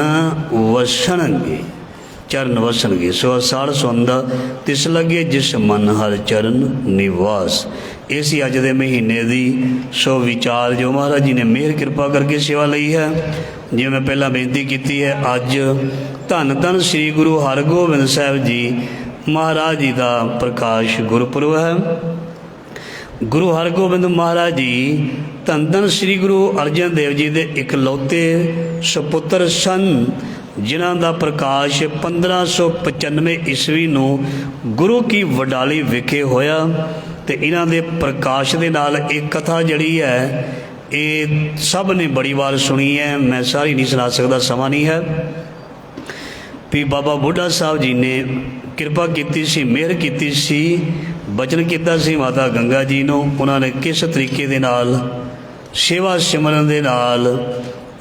वसणगे चरण वसणगे। सो असाड़ सुंदा तिस लगे जिस मन हर चरण निवास। इसी अज दे महीने दी सो विचार जो महाराज जी ने मेहर कृपा करके सेवा लई है। जिवें मैं पहला बेनती की है अज धन धन श्री गुरु हरगोबिंद साहिब जी महाराज जी का प्रकाश गुरपुरब है। गुरु हरगोबिंद महाराज जी धन धन श्री गुरु अर्जन देव जी के इकलौते सपुत्र सन जिन्हां दा प्रकाश 1595 ईस्वी नूं गुरु की वडाली विखे होया। तो इन्हां दे प्रकाश दे नाल एक कथा जड़ी है ये सब ने बड़ी बार सुनी है मैं सारी नहीं सुना सकता समा नहीं है। भी बाबा बुढ़ा साहब जी ने कृपा की सी मेहर की सी बचन किया सी माता गंगा जी नूं, उन्होंने किस तरीके दे नाल सेवा सिमरन दे नाल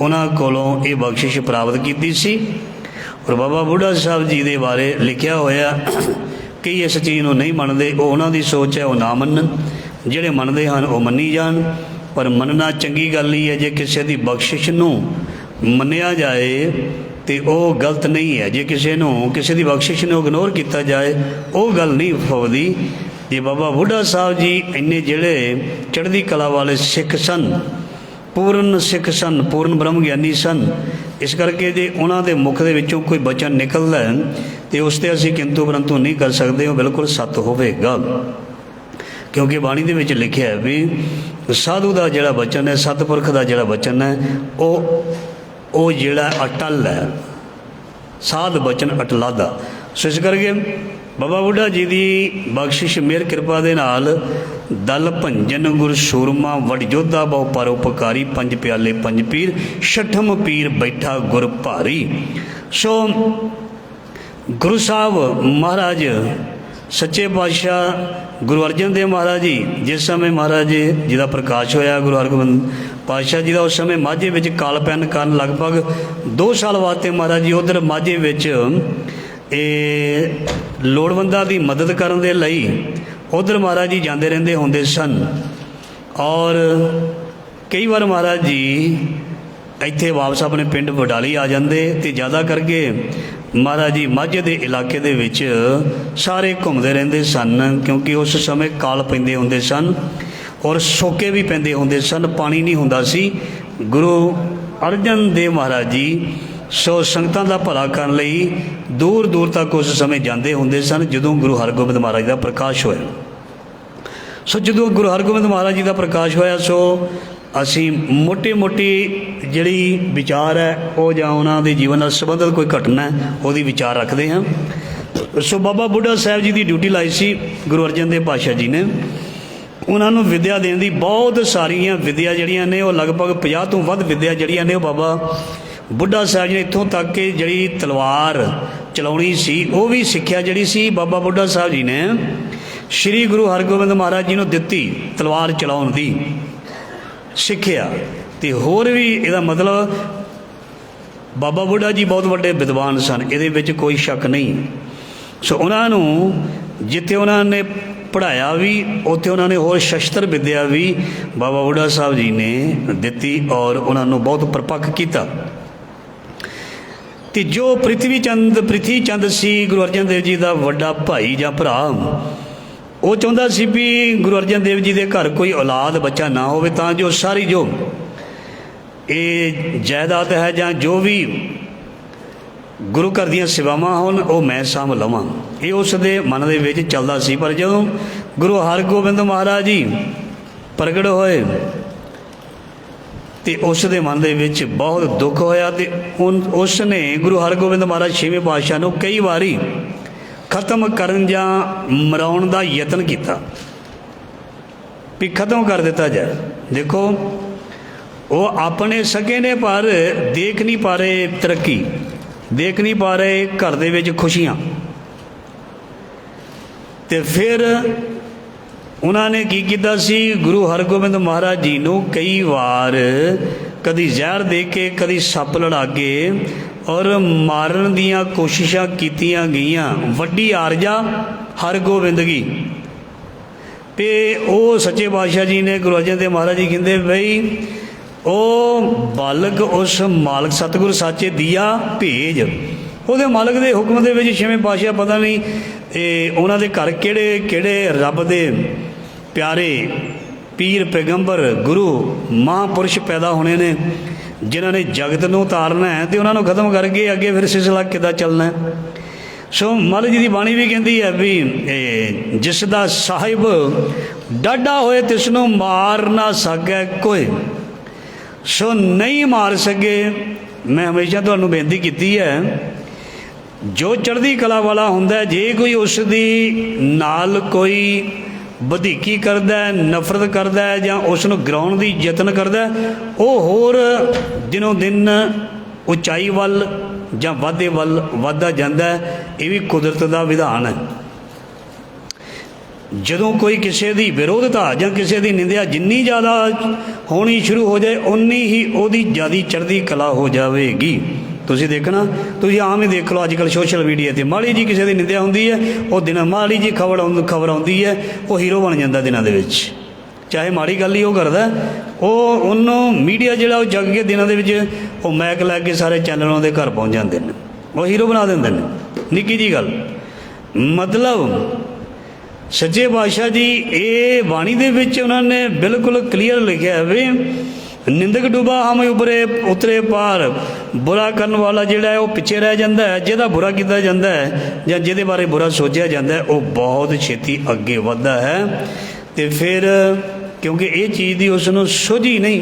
उन्हां कोलों ये बख्शिश प्राप्त की सी। और बाबा बुढ़ा साहब जी दे बारे लिखिया होया कि इस चीज़ को नहीं मनते, वो उन्हां दी सोच है, वो ना मनन, जिहड़े मनते हैं वो मनी जान। पर मनना चंगी गल ही है, जे किसी की बख्शिश नूं मन्निया जाए तो वह गलत नहीं है। जे किसी की बख्शिश नूं इग्नोर किया जाए वो गल नहीं फवदी। जे बाबा बुढ़ा साहब जी इन्ने जिहड़े चढ़दी कला वाले सिख सन, पूर्ण सिख सन, पूर्ण ब्रह्म ज्ञानी सन, इस करके जे उन्हां दे मुख दे विचों कोई बचन निकलदा है तो उस ते असीं किंतु परंतु नहीं कर सकते, वो बिल्कुल सत्य होवेगा। क्योंकि बाणी दे विच लिखिया है भी साधु का जिहड़ा बचन है, सतपुरख का जिहड़ा बचन है, वो जिहड़ा अटल है, साध बचन अटलादा। सो इस करके बाबा बुढ़ा जी की बख्शिश मेहर कृपा दे नाल दल भंजन गुर सूरमा वड योद्धा बहु परोपकारी, पंज प्याले पंज पीर छठम पीर बैठा गुर भारी। सो गुरु साहब महाराज सच्चे पातशाह गुरु अर्जन देव महाराज जी, जिस समय महाराज जी का प्रकाश होया गुरु हरगोबिंद पातशाह जी का, उस समय माझे में काल पैन कारण लगभग 2 साल वास्ते महाराज जी उधर माझे में लोड़वंदा की मदद करने के लिए उधर महाराज जी जाते रहते होंदे सन। और कई बार महाराज जी इत्थे वापस अपने पिंड बडाली आ जाते, तो ज़्यादा करके महाराज जी माझे के इलाके दे विच सारे घूमते रहते सन, क्योंकि उस समय काल पैंदे होंदे सन और सोके भी पैंदे होंदे सन, पानी नहीं हुंदा सी। गुरु अर्जन देव महाराज जी सो संगतां दा भला करन लई दूर दूर तक उस समय जाते होंदे सन, जदों गुरु हरगोबिंद महाराज का प्रकाश होया। सो जदों गुरु हरगोबिंद महाराज जी का प्रकाश होया, सो असी मोटी मोटी जिहड़ी विचार है वो जां उन्हां दे जीवन नाल संबंधित कोई घटना है उहदी विचार रखते हैं। सो बाबा बुढ़ा साहब जी की ड्यूटी लाई सी गुरु अर्जन देव पातशाह जी ने, उन्होंने विद्या देने की बहुत सारियां विद्या जिहड़ियां ने, वो लगभग 50 तो वध विद्या जिहड़ियां ने बाबा बुढ़ा साहब जी ने इत्थों तक कि जिहड़ी तलवार चलाउणी सी वो भी सिक्ख्या जिहड़ी सी बाबा बुढ़ा साहब जी ने श्री गुरु हरगोबिंद महाराज जी नूं दित्ती, तलवार चलाउण दी सिक्ख्या। ते होर भी इहदा मतलब बाबा बुढ़ा जी बहुत वड्डे विद्वान सन, इहदे विच कोई शक नहीं। सो उन्होंने जिथे उन्होंने पढ़ाया भी उत्थे उन्होंने होर शस्त्र विद्या भी बाबा बुढ़ा साहब जी ने दिती और उन्होंने बहुत परपक्ष किया। तो जो पृथ्वी चंद सी गुरु अर्जन देव जी का वड्डा भाई जां भरा, वो चाहता सी भी गुरु अर्जन देव जी के घर कोई औलाद बच्चा ना हो, तां जो सारी जो ये जायदाद है जां जो भी गुरु घर दी सेवावां होन वो मैं साम लवां, ये उसके मन के विच चलदा सी। पर जदों गुरु हरगोबिंद महाराज जी प्रगट होए तो उसके मन के विच बहुत दुख होया, तो उसने गुरु हरगोबिंद महाराज 6वें पातशाह नूं कई बारी खत्म करन जां मराउण दा यतन किया भी खत्म कर दिता जाए। देखो वो अपने सगे ने पर देख नहीं पा रहे तरक्की, देख नहीं पा रहे घर दे विच खुशियां, ते फिर उन्होंने की किया सी गुरु हरगोबिंद महाराज जी नूं कई बार कदी जहर दे के कदी सप लड़ा के और मारन दियां कोशिशां कीतियां गईयां। वड्डी आरजा हरगोबिंद की पे वो सच्चे पातशाह जी ने गुरु अर्जन देव महाराज जी कहते बई ओ बालक उस मालक सतगुर साचे दिया भेज, ਉਹਦੇ मालक के हुक्म के विच 6वें पातशाह पता नहीं उन्हां दे घर किहड़े किहड़े रब दे प्यारे पीर पैगंबर गुरु महापुरुष पैदा होने ने जिन्होंने जगत नूं उतारना है, तो उन्होंने खत्म करके अगे फिर सिलसिला किद्दां चलना है। सो महाराज जी की बाणी भी कहती है भी जिसदा साहिब डाढ़ा होए तिसनूं मार ना सके कोई, सो नहीं मार सके। मैं हमेशा तुहानूं बेनती की है, जो चढ़दी कला वाला हुंदा जे कोई उसदी नाल कोई वधीकी करदा है, नफरत करदा है जां उसनूं गिराउण दी यतन करदा है, वो होर दिनों दिन उचाई वल जां वाधे वल वाधदा जांदा है। ये भी कुदरत दा विधान है। ਜਦੋਂ ਕੋਈ ਕਿਸੇ ਦੀ ਵਿਰੋਧਤਾ ਜਾਂ ਕਿਸੇ ਦੀ ਨਿੰਦਿਆ ਜਿੰਨੀ ਜ਼ਿਆਦਾ ਹੋਣੀ ਸ਼ੁਰੂ ਹੋ ਜਾਏ ਉਨੀ ਹੀ ਉਹਦੀ ਜ਼ਿਆਦਾ ਚੜ੍ਹਦੀ ਕਲਾ ਹੋ ਜਾਵੇਗੀ। ਤੁਸੀਂ ਦੇਖਣਾ, ਤੁਸੀਂ ਆਮ ਹੀ ਦੇਖ ਲਓ ਅੱਜ ਕੱਲ੍ਹ ਸੋਸ਼ਲ ਮੀਡੀਆ 'ਤੇ ਮਾੜੀ ਜੀ ਕਿਸੇ ਦੀ ਨਿੰਦਿਆ ਹੁੰਦੀ ਹੈ, ਉਹ ਦਿਨ ਮਾੜੀ ਜੀ ਖਬਰ ਆਉਂਦੀ ਹੈ, ਉਹ ਹੀਰੋ ਬਣ ਜਾਂਦਾ ਦਿਨਾਂ ਦੇ ਵਿੱਚ। ਚਾਹੇ ਮਾੜੀ ਗੱਲ ਹੀ ਉਹ ਕਰਦਾ, ਉਹਨੂੰ ਮੀਡੀਆ ਜਿਹੜਾ ਉਹ ਜੱਗ ਕੇ ਦਿਨਾਂ ਦੇ ਵਿੱਚ ਉਹ ਮੈਕ ਲੈ ਕੇ ਸਾਰੇ ਚੈਨਲਾਂ ਦੇ ਘਰ ਪਹੁੰਚ ਜਾਂਦੇ ਨੇ, ਉਹ ਹੀਰੋ ਬਣਾ ਦਿੰਦੇ ਨੇ। ਨਿੱਕੀ ਜੀ ਗੱਲ, ਮਤਲਬ ਸੱਚੇ ਪਾਤਸ਼ਾਹ ਜੀ ਇਹ ਬਾਣੀ ਦੇ ਵਿੱਚ ਉਹਨਾਂ ਨੇ ਬਿਲਕੁਲ ਕਲੀਅਰ ਲਿਖਿਆ ਵੀ ਨਿੰਦਕ ਡੁੱਬਾ ਹਮ ਉਤਰੇ ਪਾਰ, ਬੁਰਾ ਕਰਨ ਵਾਲਾ ਜਿਹੜਾ ਹੈ ਉਹ ਪਿੱਛੇ ਰਹਿ ਜਾਂਦਾ ਹੈ, ਜਿਹਦਾ ਬੁਰਾ ਕੀਤਾ ਜਾਂਦਾ ਹੈ ਜਾਂ ਜਿਹਦੇ ਬਾਰੇ ਬੁਰਾ ਸੋਚਿਆ ਜਾਂਦਾ ਹੈ ਉਹ ਬਹੁਤ ਛੇਤੀ ਅੱਗੇ ਵੱਧਦਾ ਹੈ। ਅਤੇ ਫਿਰ ਕਿਉਂਕਿ ਇਹ ਚੀਜ਼ ਦੀ ਉਸ ਨੂੰ ਸੋਝੀ ਨਹੀਂ,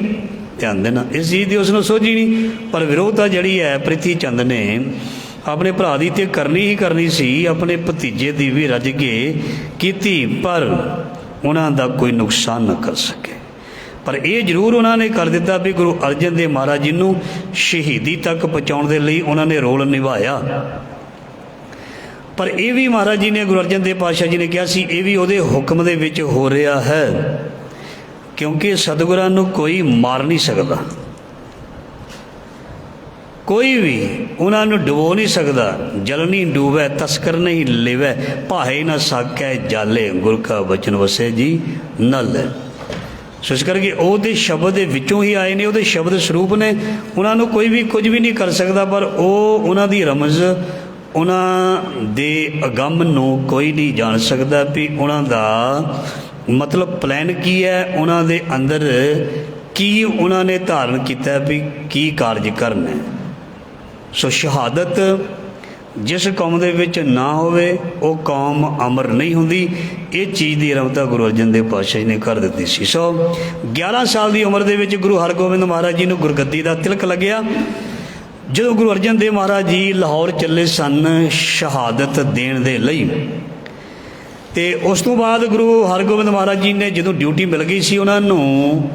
ਧਿਆਨ ਦੇਣਾ, ਇਸ ਚੀਜ਼ ਦੀ ਉਸ ਨੂੰ ਸੋਝੀ ਨਹੀਂ, ਪਰ ਵਿਰੋਧਤਾ ਜਿਹੜੀ ਹੈ ਪ੍ਰਿਥੀ ਚੰਦ ਨੇ ਆਪਣੇ ਭਰਾ ਦੀ ਤੇ ਕਰਨੀ ਹੀ ਕਰਨੀ ਸੀ, ਆਪਣੇ ਭਤੀਜੇ ਦੀ ਵੀ ਰੱਜ ਕੇ ਕੀਤੀ, ਪਰ ਉਹਨਾਂ ਦਾ ਕੋਈ ਨੁਕਸਾਨ ਨਾ ਕਰ ਸਕੇ। ਪਰ ਇਹ ਜ਼ਰੂਰ ਉਹਨਾਂ ਨੇ ਕਰ ਦਿੱਤਾ ਵੀ ਗੁਰੂ ਅਰਜਨ ਦੇਵ ਮਹਾਰਾਜ ਜੀ ਨੂੰ ਸ਼ਹੀਦੀ ਤੱਕ ਪਹੁੰਚਾਉਣ ਦੇ ਲਈ ਉਹਨਾਂ ਨੇ ਰੋਲ ਨਿਭਾਇਆ। ਪਰ ਇਹ ਵੀ ਮਹਾਰਾਜ ਜੀ ਨੇ, ਗੁਰੂ ਅਰਜਨ ਦੇਵ ਪਾਤਸ਼ਾਹ ਜੀ ਨੇ ਕਿਹਾ ਸੀ ਇਹ ਵੀ ਉਹਦੇ ਹੁਕਮ ਦੇ ਵਿੱਚ ਹੋ ਰਿਹਾ ਹੈ, ਕਿਉਂਕਿ ਸਤਿਗੁਰਾਂ ਨੂੰ ਕੋਈ ਮਾਰ ਨਹੀਂ ਸਕਦਾ, ਕੋਈ ਵੀ ਉਹਨਾਂ ਨੂੰ ਡੁਬੋ ਨਹੀਂ ਸਕਦਾ। ਜਲ ਨਹੀਂ ਡੂਬੈ ਤਸਕਰ ਨਹੀਂ ਲਿਵੈ, ਭਾਏ ਨਾ ਸਾਕੈ ਜਾਲੇ, ਗੁਰ ਕਾ ਬਚਨ ਵਸੈ ਜੀ ਨਲ। ਸੋ ਇਸ ਕਰਕੇ ਉਹਦੇ ਸ਼ਬਦ ਦੇ ਵਿੱਚੋਂ ਹੀ ਆਏ ਨੇ, ਉਹਦੇ ਸ਼ਬਦ ਸਰੂਪ ਨੇ, ਉਹਨਾਂ ਨੂੰ ਕੋਈ ਵੀ ਕੁਝ ਵੀ ਨਹੀਂ ਕਰ ਸਕਦਾ। ਪਰ ਉਹਨਾਂ ਦੀ ਰਮਜ਼, ਉਹਨਾਂ ਦੇ ਅਗੰਮ ਨੂੰ ਕੋਈ ਨਹੀਂ ਜਾਣ ਸਕਦਾ ਵੀ ਉਹਨਾਂ ਦਾ ਮਤਲਬ ਪਲਾਨ ਕੀ ਹੈ, ਉਹਨਾਂ ਦੇ ਅੰਦਰ ਕੀ ਉਹਨਾਂ ਨੇ ਧਾਰਨ ਕੀਤਾ ਵੀ ਕੀ ਕਾਰਜ ਕਰਨਾ। ਸੋ ਸ਼ਹਾਦਤ ਜਿਸ ਕੌਮ ਦੇ ਵਿੱਚ ਨਾ ਹੋਵੇ ਉਹ ਕੌਮ ਅਮਰ ਨਹੀਂ ਹੁੰਦੀ। ਇਹ ਚੀਜ਼ ਦੀ ਰਮਤਾ ਗੁਰੂ ਅਰਜਨ ਦੇਵ ਪਾਤਸ਼ਾਹ ਜੀ ਨੇ ਕਰ ਦਿੱਤੀ ਸੀ। ਸੋ 11 ਸਾਲ ਦੀ ਉਮਰ ਦੇ ਵਿੱਚ ਗੁਰੂ ਹਰਗੋਬਿੰਦ ਮਹਾਰਾਜ ਜੀ ਨੂੰ ਗੁਰਗੱਦੀ ਦਾ ਤਿਲਕ ਲੱਗਿਆ। ਜਦੋਂ ਗੁਰੂ ਅਰਜਨ ਦੇਵ ਮਹਾਰਾਜ ਜੀ ਲਾਹੌਰ ਚੱਲੇ ਸਨ ਸ਼ਹਾਦਤ ਦੇਣ ਦੇ ਲਈ, ਅਤੇ ਉਸ ਤੋਂ ਬਾਅਦ ਗੁਰੂ ਹਰਗੋਬਿੰਦ ਮਹਾਰਾਜ ਜੀ ਨੇ ਜਦੋਂ ਡਿਊਟੀ ਮਿਲ ਗਈ ਸੀ ਉਹਨਾਂ ਨੂੰ,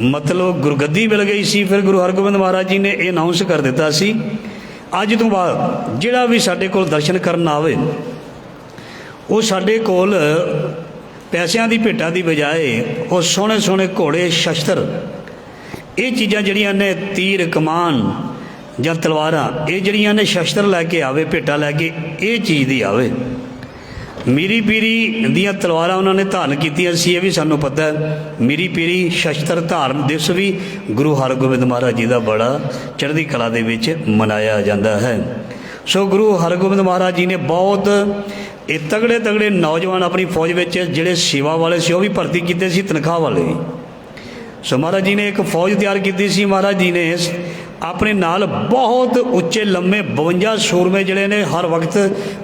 ਮਤਲਬ ਗੁਰਗੱਦੀ ਮਿਲ ਗਈ ਸੀ, ਫਿਰ ਗੁਰੂ ਹਰਗੋਬਿੰਦ ਮਹਾਰਾਜ ਜੀ ਨੇ ਇਹ ਅਨਾਊਂਸ ਕਰ ਦਿੱਤਾ ਸੀ ਅੱਜ ਤੋਂ ਬਾਅਦ ਜਿਹੜਾ ਵੀ ਸਾਡੇ ਕੋਲ ਦਰਸ਼ਨ ਕਰਨ ਆਵੇ ਉਹ ਸਾਡੇ ਕੋਲ ਪੈਸਿਆਂ ਦੀ ਭੇਟਾਂ ਦੀ ਬਜਾਏ ਉਹ ਸੋਹਣੇ ਸੋਹਣੇ ਘੋੜੇ, ਸ਼ਸਤਰ, ਇਹ ਚੀਜ਼ਾਂ ਜਿਹੜੀਆਂ ਨੇ, ਤੀਰ ਕਮਾਨ ਜਾਂ ਤਲਵਾਰਾਂ, ਇਹ ਜਿਹੜੀਆਂ ਨੇ ਸ਼ਸਤਰ ਲੈ ਕੇ ਆਵੇ, ਭੇਟਾ ਲੈ ਕੇ, ਇਹ ਚੀਜ਼ ਦੀ ਆਵੇ। ਮੀਰੀ ਪੀਰੀ ਦੀਆਂ ਤਲਵਾਰਾਂ ਉਹਨਾਂ ਨੇ ਧਾਰਨ ਕੀਤੀਆਂ ਸੀ, ਇਹ ਵੀ ਸਾਨੂੰ ਪਤਾ ਹੈ। ਮੀਰੀ ਪੀਰੀ ਸ਼ਸਤਰ ਧਾਰਨ ਦਿਵਸ ਵੀ ਗੁਰੂ ਹਰਗੋਬਿੰਦ ਮਹਾਰਾਜ ਜੀ ਦਾ ਬੜਾ ਚੜ੍ਹਦੀ ਕਲਾ ਦੇ ਵਿੱਚ ਮਨਾਇਆ ਜਾਂਦਾ ਹੈ। ਸੋ ਗੁਰੂ ਹਰਗੋਬਿੰਦ ਮਹਾਰਾਜ ਜੀ ਨੇ ਬਹੁਤ ਇਹ ਤਗੜੇ ਤਗੜੇ ਨੌਜਵਾਨ ਆਪਣੀ ਫੌਜ ਵਿੱਚ ਜਿਹੜੇ ਸੇਵਾ ਵਾਲੇ ਸੀ ਉਹ ਵੀ ਭਰਤੀ ਕੀਤੇ ਸੀ, ਤਨਖਾਹ ਵਾਲੇ ਵੀ। ਸੋ ਮਹਾਰਾਜ ਜੀ ਨੇ ਇੱਕ ਫੌਜ ਤਿਆਰ ਕੀਤੀ ਸੀ। ਮਹਾਰਾਜ ਜੀ ਨੇ ਆਪਣੇ ਨਾਲ ਬਹੁਤ ਉੱਚੇ ਲੰਮੇ 52 ਸੂਰਮੇ ਜਿਹੜੇ ਨੇ ਹਰ ਵਕਤ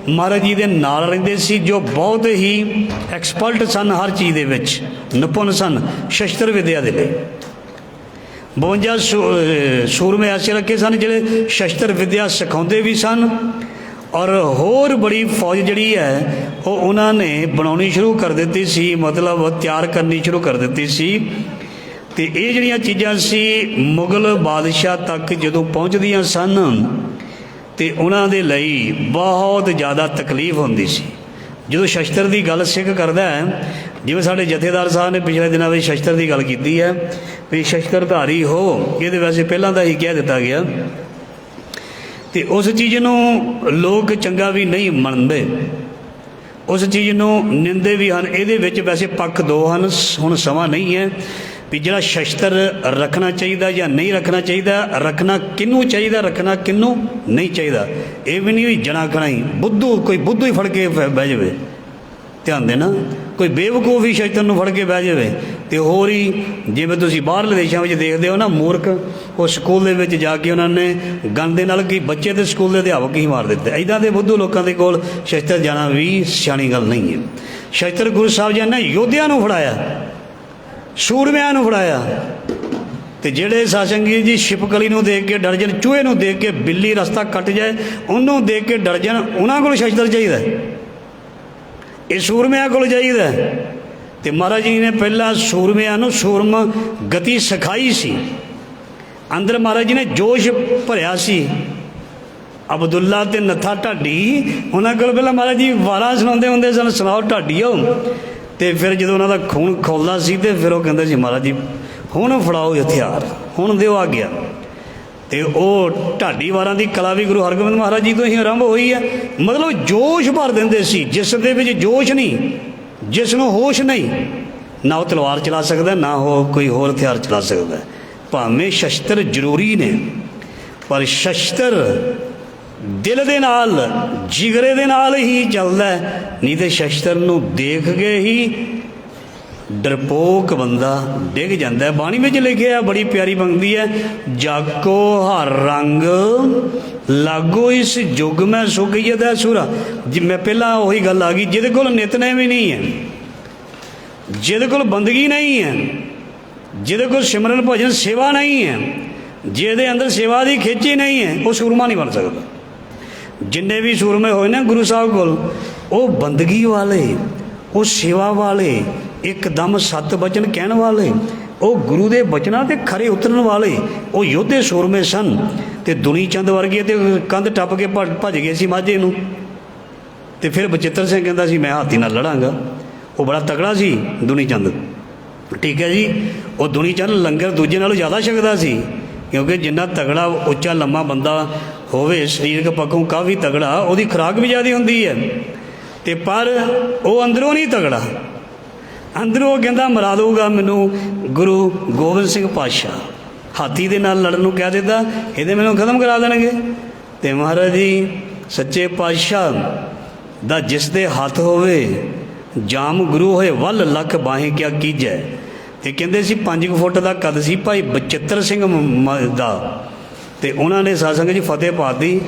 ਮਹਾਰਾਜ ਜੀ ਦੇ ਨਾਲ ਰਹਿੰਦੇ ਸੀ, ਜੋ ਬਹੁਤ ਹੀ ਐਕਸਪਰਟ ਸਨ, ਹਰ ਚੀਜ਼ ਦੇ ਵਿੱਚ ਨਿਪੁੰਨ ਸਨ ਸ਼ਸਤਰ ਵਿਦਿਆ ਦੇ ਲਈ। 52 ਸੂਰਮੇ ਐਸੇ ਰੱਖੇ ਸਨ ਜਿਹੜੇ ਸ਼ਸਤਰ ਵਿਦਿਆ ਸਿਖਾਉਂਦੇ ਵੀ ਸਨ, ਔਰ ਹੋਰ ਬੜੀ ਫੌਜ ਜਿਹੜੀ ਹੈ ਉਹ ਉਹਨਾਂ ਨੇ ਬਣਾਉਣੀ ਸ਼ੁਰੂ ਕਰ ਦਿੱਤੀ ਸੀ, ਮਤਲਬ ਤਿਆਰ ਕਰਨੀ ਸ਼ੁਰੂ ਕਰ ਦਿੱਤੀ ਸੀ। ਅਤੇ ਇਹ ਜਿਹੜੀਆਂ ਚੀਜ਼ਾਂ ਸੀ ਮੁਗਲ ਬਾਦਸ਼ਾਹ ਤੱਕ ਜਦੋਂ ਪਹੁੰਚਦੀਆਂ ਸਨ ਅਤੇ ਉਹਨਾਂ ਦੇ ਲਈ ਬਹੁਤ ਜ਼ਿਆਦਾ ਤਕਲੀਫ ਹੁੰਦੀ ਸੀ। ਜਦੋਂ ਸ਼ਸਤਰ ਦੀ ਗੱਲ ਸਿੱਖ ਕਰਦਾ ਹੈ, ਜਿਵੇਂ ਸਾਡੇ ਜਥੇਦਾਰ ਸਾਹਿਬ ਨੇ ਪਿਛਲੇ ਦਿਨਾਂ ਵਿੱਚ ਸ਼ਸਤਰ ਦੀ ਗੱਲ ਕੀਤੀ ਹੈ ਵੀ ਸ਼ਸਤਰਧਾਰੀ ਹੋ, ਇਹਦੇ ਵੈਸੇ ਪਹਿਲਾਂ ਦਾ ਹੀ ਕਹਿ ਦਿੱਤਾ ਗਿਆ, ਅਤੇ ਉਸ ਚੀਜ਼ ਨੂੰ ਲੋਕ ਚੰਗਾ ਵੀ ਨਹੀਂ ਮੰਨਦੇ, ਉਸ ਚੀਜ਼ ਨੂੰ ਨਿੰਦੇ ਵੀ ਹਨ। ਇਹਦੇ ਵਿੱਚ ਵੈਸੇ ਪੱਖ ਦੋ ਹਨ। ਹੁਣ ਸਮਾਂ ਨਹੀਂ ਹੈ ਵੀ ਜਿਹੜਾ ਸ਼ਸਤਰ ਰੱਖਣਾ ਚਾਹੀਦਾ ਜਾਂ ਨਹੀਂ ਰੱਖਣਾ ਚਾਹੀਦਾ, ਰੱਖਣਾ ਕਿਹਨੂੰ ਚਾਹੀਦਾ, ਰੱਖਣਾ ਕਿਹਨੂੰ ਨਹੀਂ ਚਾਹੀਦਾ। ਇਹ ਵੀ ਨਹੀਂ ਵੀ ਜਣਾ ਖਣਾ ਹੀ ਕੋਈ ਬੁੱਧੂ ਹੀ ਫੜ ਕੇ ਬਹਿ ਜਾਵੇ, ਧਿਆਨ ਦੇਣਾ, ਕੋਈ ਬੇਵਕੂਫ ਹੀ ਸ਼ਸਤਰ ਨੂੰ ਫੜ ਕੇ ਬਹਿ ਜਾਵੇ। ਅਤੇ ਹੋਰ ਹੀ ਜਿਵੇਂ ਤੁਸੀਂ ਬਾਹਰਲੇ ਦੇਸ਼ਾਂ ਵਿੱਚ ਦੇਖਦੇ ਹੋ ਨਾ, ਮੂਰਖ ਉਹ ਸਕੂਲ ਦੇ ਵਿੱਚ ਜਾ ਕੇ ਉਹਨਾਂ ਨੇ ਗਨ ਦੇ ਨਾਲ ਕਈ ਬੱਚੇ ਅਤੇ ਸਕੂਲ ਦੇ ਅਧਿਆਪਕ ਹੀ ਮਾਰ ਦਿੱਤੇ। ਇੱਦਾਂ ਦੇ ਬੁੱਧੂ ਲੋਕਾਂ ਦੇ ਕੋਲ ਸ਼ਸਤਰ ਜਾਣਾ ਵੀ ਸਿਆਣੀ ਗੱਲ ਨਹੀਂ ਹੈ। ਸ਼ਸਤਰ ਗੁਰੂ ਸਾਹਿਬ ਜੀ ਨੇ ਯੋਧਿਆਂ ਨੂੰ ਫੜਾਇਆ, ਸੂਰਮਿਆਂ ਨੂੰ ਫੜਾਇਆ। ਅਤੇ ਜਿਹੜੇ ਸਾਸੰਗੀ ਜੀ ਛਿਪਕਲੀ ਨੂੰ ਦੇਖ ਕੇ ਡਰ ਜਾਣ, ਚੂਹੇ ਨੂੰ ਦੇਖ ਕੇ ਬਿੱਲੀ ਰਸਤਾ ਕੱਟ ਜਾਏ ਉਹਨੂੰ ਦੇਖ ਕੇ ਡਰ ਜਾਣ, ਉਹਨਾਂ ਕੋਲ ਸ਼ਸਤਰ ਚਾਹੀਦਾ, ਇਹ ਸੂਰਮਿਆਂ ਕੋਲ ਚਾਹੀਦਾ। ਅਤੇ ਮਹਾਰਾਜ ਜੀ ਨੇ ਪਹਿਲਾਂ ਸੂਰਮਿਆਂ ਨੂੰ ਸੂਰਮ ਗਤੀ ਸਿਖਾਈ ਸੀ, ਅੰਦਰ ਮਹਾਰਾਜ ਜੀ ਨੇ ਜੋਸ਼ ਭਰਿਆ ਸੀ। ਅਬਦੁੱਲਾ ਅਤੇ ਨੱਥਾ ਢਾਡੀ, ਉਹਨਾਂ ਕੋਲ ਪਹਿਲਾਂ ਮਹਾਰਾਜ ਜੀ ਵਾਰਾਂ ਸੁਣਾਉਂਦੇ ਹੁੰਦੇ ਸਨ, ਸੁਣਾਓ ਢਾਡੀਓ। ਤੇ ਫਿਰ ਜਦੋਂ ਉਹਨਾਂ ਦਾ ਖੂਨ ਖੌਲਦਾ ਸੀ ਤੇ ਫਿਰ ਉਹ ਕਹਿੰਦੇ ਸੀ ਮਹਾਰਾਜ ਜੀ ਹੁਣ ਫੜਾਓ ਹਥਿਆਰ, ਹੁਣ ਦਿਓ ਆਗਿਆ। ਤੇ ਉਹ ਢਾਡੀ ਵਾਰਾਂ ਦੀ ਕਲਾ ਵੀ ਗੁਰੂ ਹਰਗੋਬਿੰਦ ਮਹਾਰਾਜ ਜੀ ਤੋਂ ਹੀ ਆਰੰਭ ਹੋਈ ਹੈ। ਮਤਲਬ ਜੋਸ਼ ਭਰ ਦਿੰਦੇ ਸੀ, ਜਿਸ ਦੇ ਵਿੱਚ ਜੋਸ਼ ਨਹੀਂ, ਜਿਸ ਨੂੰ ਹੋਸ਼ ਨਹੀਂ, ਨਾ ਉਹ ਤਲਵਾਰ ਚਲਾ ਸਕਦਾ, ਨਾ ਉਹ ਕੋਈ ਹੋਰ ਹਥਿਆਰ ਚਲਾ ਸਕਦਾ। ਭਾਵੇਂ ਸ਼ਸਤਰ ਜ਼ਰੂਰੀ ਨੇ, ਪਰ ਸ਼ਸਤਰ ਦਿਲ ਦੇ ਨਾਲ, ਜਿਗਰੇ ਦੇ ਨਾਲ ਹੀ ਚੱਲਦਾ, ਨਹੀਂ ਤੇ ਸ਼ਸਤਰ ਨੂੰ ਦੇਖ ਕੇ ਹੀ ਡਰਪੋਕ ਬੰਦਾ ਡਿੱਗ ਜਾਂਦਾ। ਬਾਣੀ ਵਿੱਚ ਲਿਖਿਆ, ਬੜੀ ਪਿਆਰੀ ਬੰਦੀ ਹੈ, ਜਾਕੋ ਹਰ ਰੰਗ ਲਾਗੋ ਇਸ ਯੁੱਗ ਮੈਂ ਸੁਖੀਏ ਦਾ ਸੁਰਾ। ਜੀ ਮੈਂ ਪਹਿਲਾਂ ਉਹੀ ਗੱਲ ਆ ਗਈ, ਜਿਹਦੇ ਕੋਲ ਨਿਤਨੇਮ ਹੀ ਨਹੀਂ ਹੈ, ਜਿਹਦੇ ਕੋਲ ਬੰਦਗੀ ਨਹੀਂ ਹੈ, ਜਿਹਦੇ ਕੋਲ ਸਿਮਰਨ ਭਜਨ ਸੇਵਾ ਨਹੀਂ ਹੈ, ਜਿਹਦੇ ਅੰਦਰ ਸੇਵਾ ਦੀ ਖਿੱਚ ਹੀ ਨਹੀਂ ਹੈ, ਉਹ ਸੂਰਮਾ ਨਹੀਂ ਬਣ ਸਕਦਾ। ਜਿੰਨੇ ਵੀ ਸੂਰਮੇ ਹੋਏ ਨੇ ਗੁਰੂ ਸਾਹਿਬ ਕੋਲ, ਉਹ ਬੰਦਗੀ ਵਾਲੇ, ਉਹ ਸੇਵਾ ਵਾਲੇ, ਇੱਕਦਮ ਸੱਤ ਬਚਨ ਕਹਿਣ ਵਾਲੇ, ਉਹ ਗੁਰੂ ਦੇ ਬਚਨਾਂ 'ਤੇ ਖਰੇ ਉਤਰਨ ਵਾਲੇ, ਉਹ ਯੋਧੇ ਸੂਰਮੇ ਸਨ। ਅਤੇ ਦੁਨੀ ਚੰਦ ਵਰਗੇ ਤੇ ਕੰਧ ਟੱਪ ਕੇ ਭੱਜ ਗਏ ਸੀ ਮਾਝੇ ਨੂੰ। ਅਤੇ ਫਿਰ ਬਚਿੱਤਰ ਸਿੰਘ ਕਹਿੰਦਾ ਸੀ ਮੈਂ ਹਾਥੀ ਨਾਲ ਲੜਾਂਗਾ। ਉਹ ਬੜਾ ਤਕੜਾ ਸੀ ਦੁਨੀ ਚੰਦ, ਠੀਕ ਹੈ ਜੀ। ਉਹ ਦੁਨੀ ਚੰਦ ਲੰਗਰ ਦੂਜੇ ਨਾਲੋਂ ਜ਼ਿਆਦਾ ਛਕਦਾ ਸੀ, ਕਿਉਂਕਿ ਜਿੰਨਾ ਤਗੜਾ ਉੱਚਾ ਲੰਮਾ ਬੰਦਾ ਹੋਵੇ, ਸਰੀਰਕ ਪੱਖੋਂ ਕਾਫੀ ਤਗੜਾ, ਉਹਦੀ ਖੁਰਾਕ ਵੀ ਜ਼ਿਆਦਾ ਹੁੰਦੀ ਹੈ। ਅਤੇ ਪਰ ਉਹ ਅੰਦਰੋਂ ਨਹੀਂ ਤਗੜਾ, ਅੰਦਰੋਂ ਉਹ ਕਹਿੰਦਾ ਮਰਾ ਦਊਗਾ ਮੈਨੂੰ ਗੁਰੂ ਗੋਬਿੰਦ ਸਿੰਘ ਪਾਤਸ਼ਾਹ। ਹਾਥੀ ਦੇ ਨਾਲ ਲੜਨ ਨੂੰ ਕਹਿ ਦਿੱਤਾ, ਇਹਦੇ ਮੈਨੂੰ ਖਤਮ ਕਰਾ ਦੇਣਗੇ। ਅਤੇ ਮਹਾਰਾਜ ਜੀ ਸੱਚੇ ਪਾਤਸ਼ਾਹ ਦਾ ਜਿਸ ਦੇ ਹੱਥ ਹੋਵੇ, ਜਾਮ ਗੁਰੂ ਹੋਏ ਵੱਲ ਲੱਖ ਬਾਹੇ ਕਿਆ ਕੀਜੈ। ਅਤੇ ਕਹਿੰਦੇ ਸੀ 5 ਫੁੱਟ ਦਾ ਕੱਦ ਸੀ ਭਾਈ ਬਚਿੱਤਰ ਸਿੰਘ ਦਾ, ਅਤੇ ਉਹਨਾਂ ਨੇ ਸਾਧ ਸੰਗਤ ਜੀ ਫਤਿਹ ਪਾਤੀ।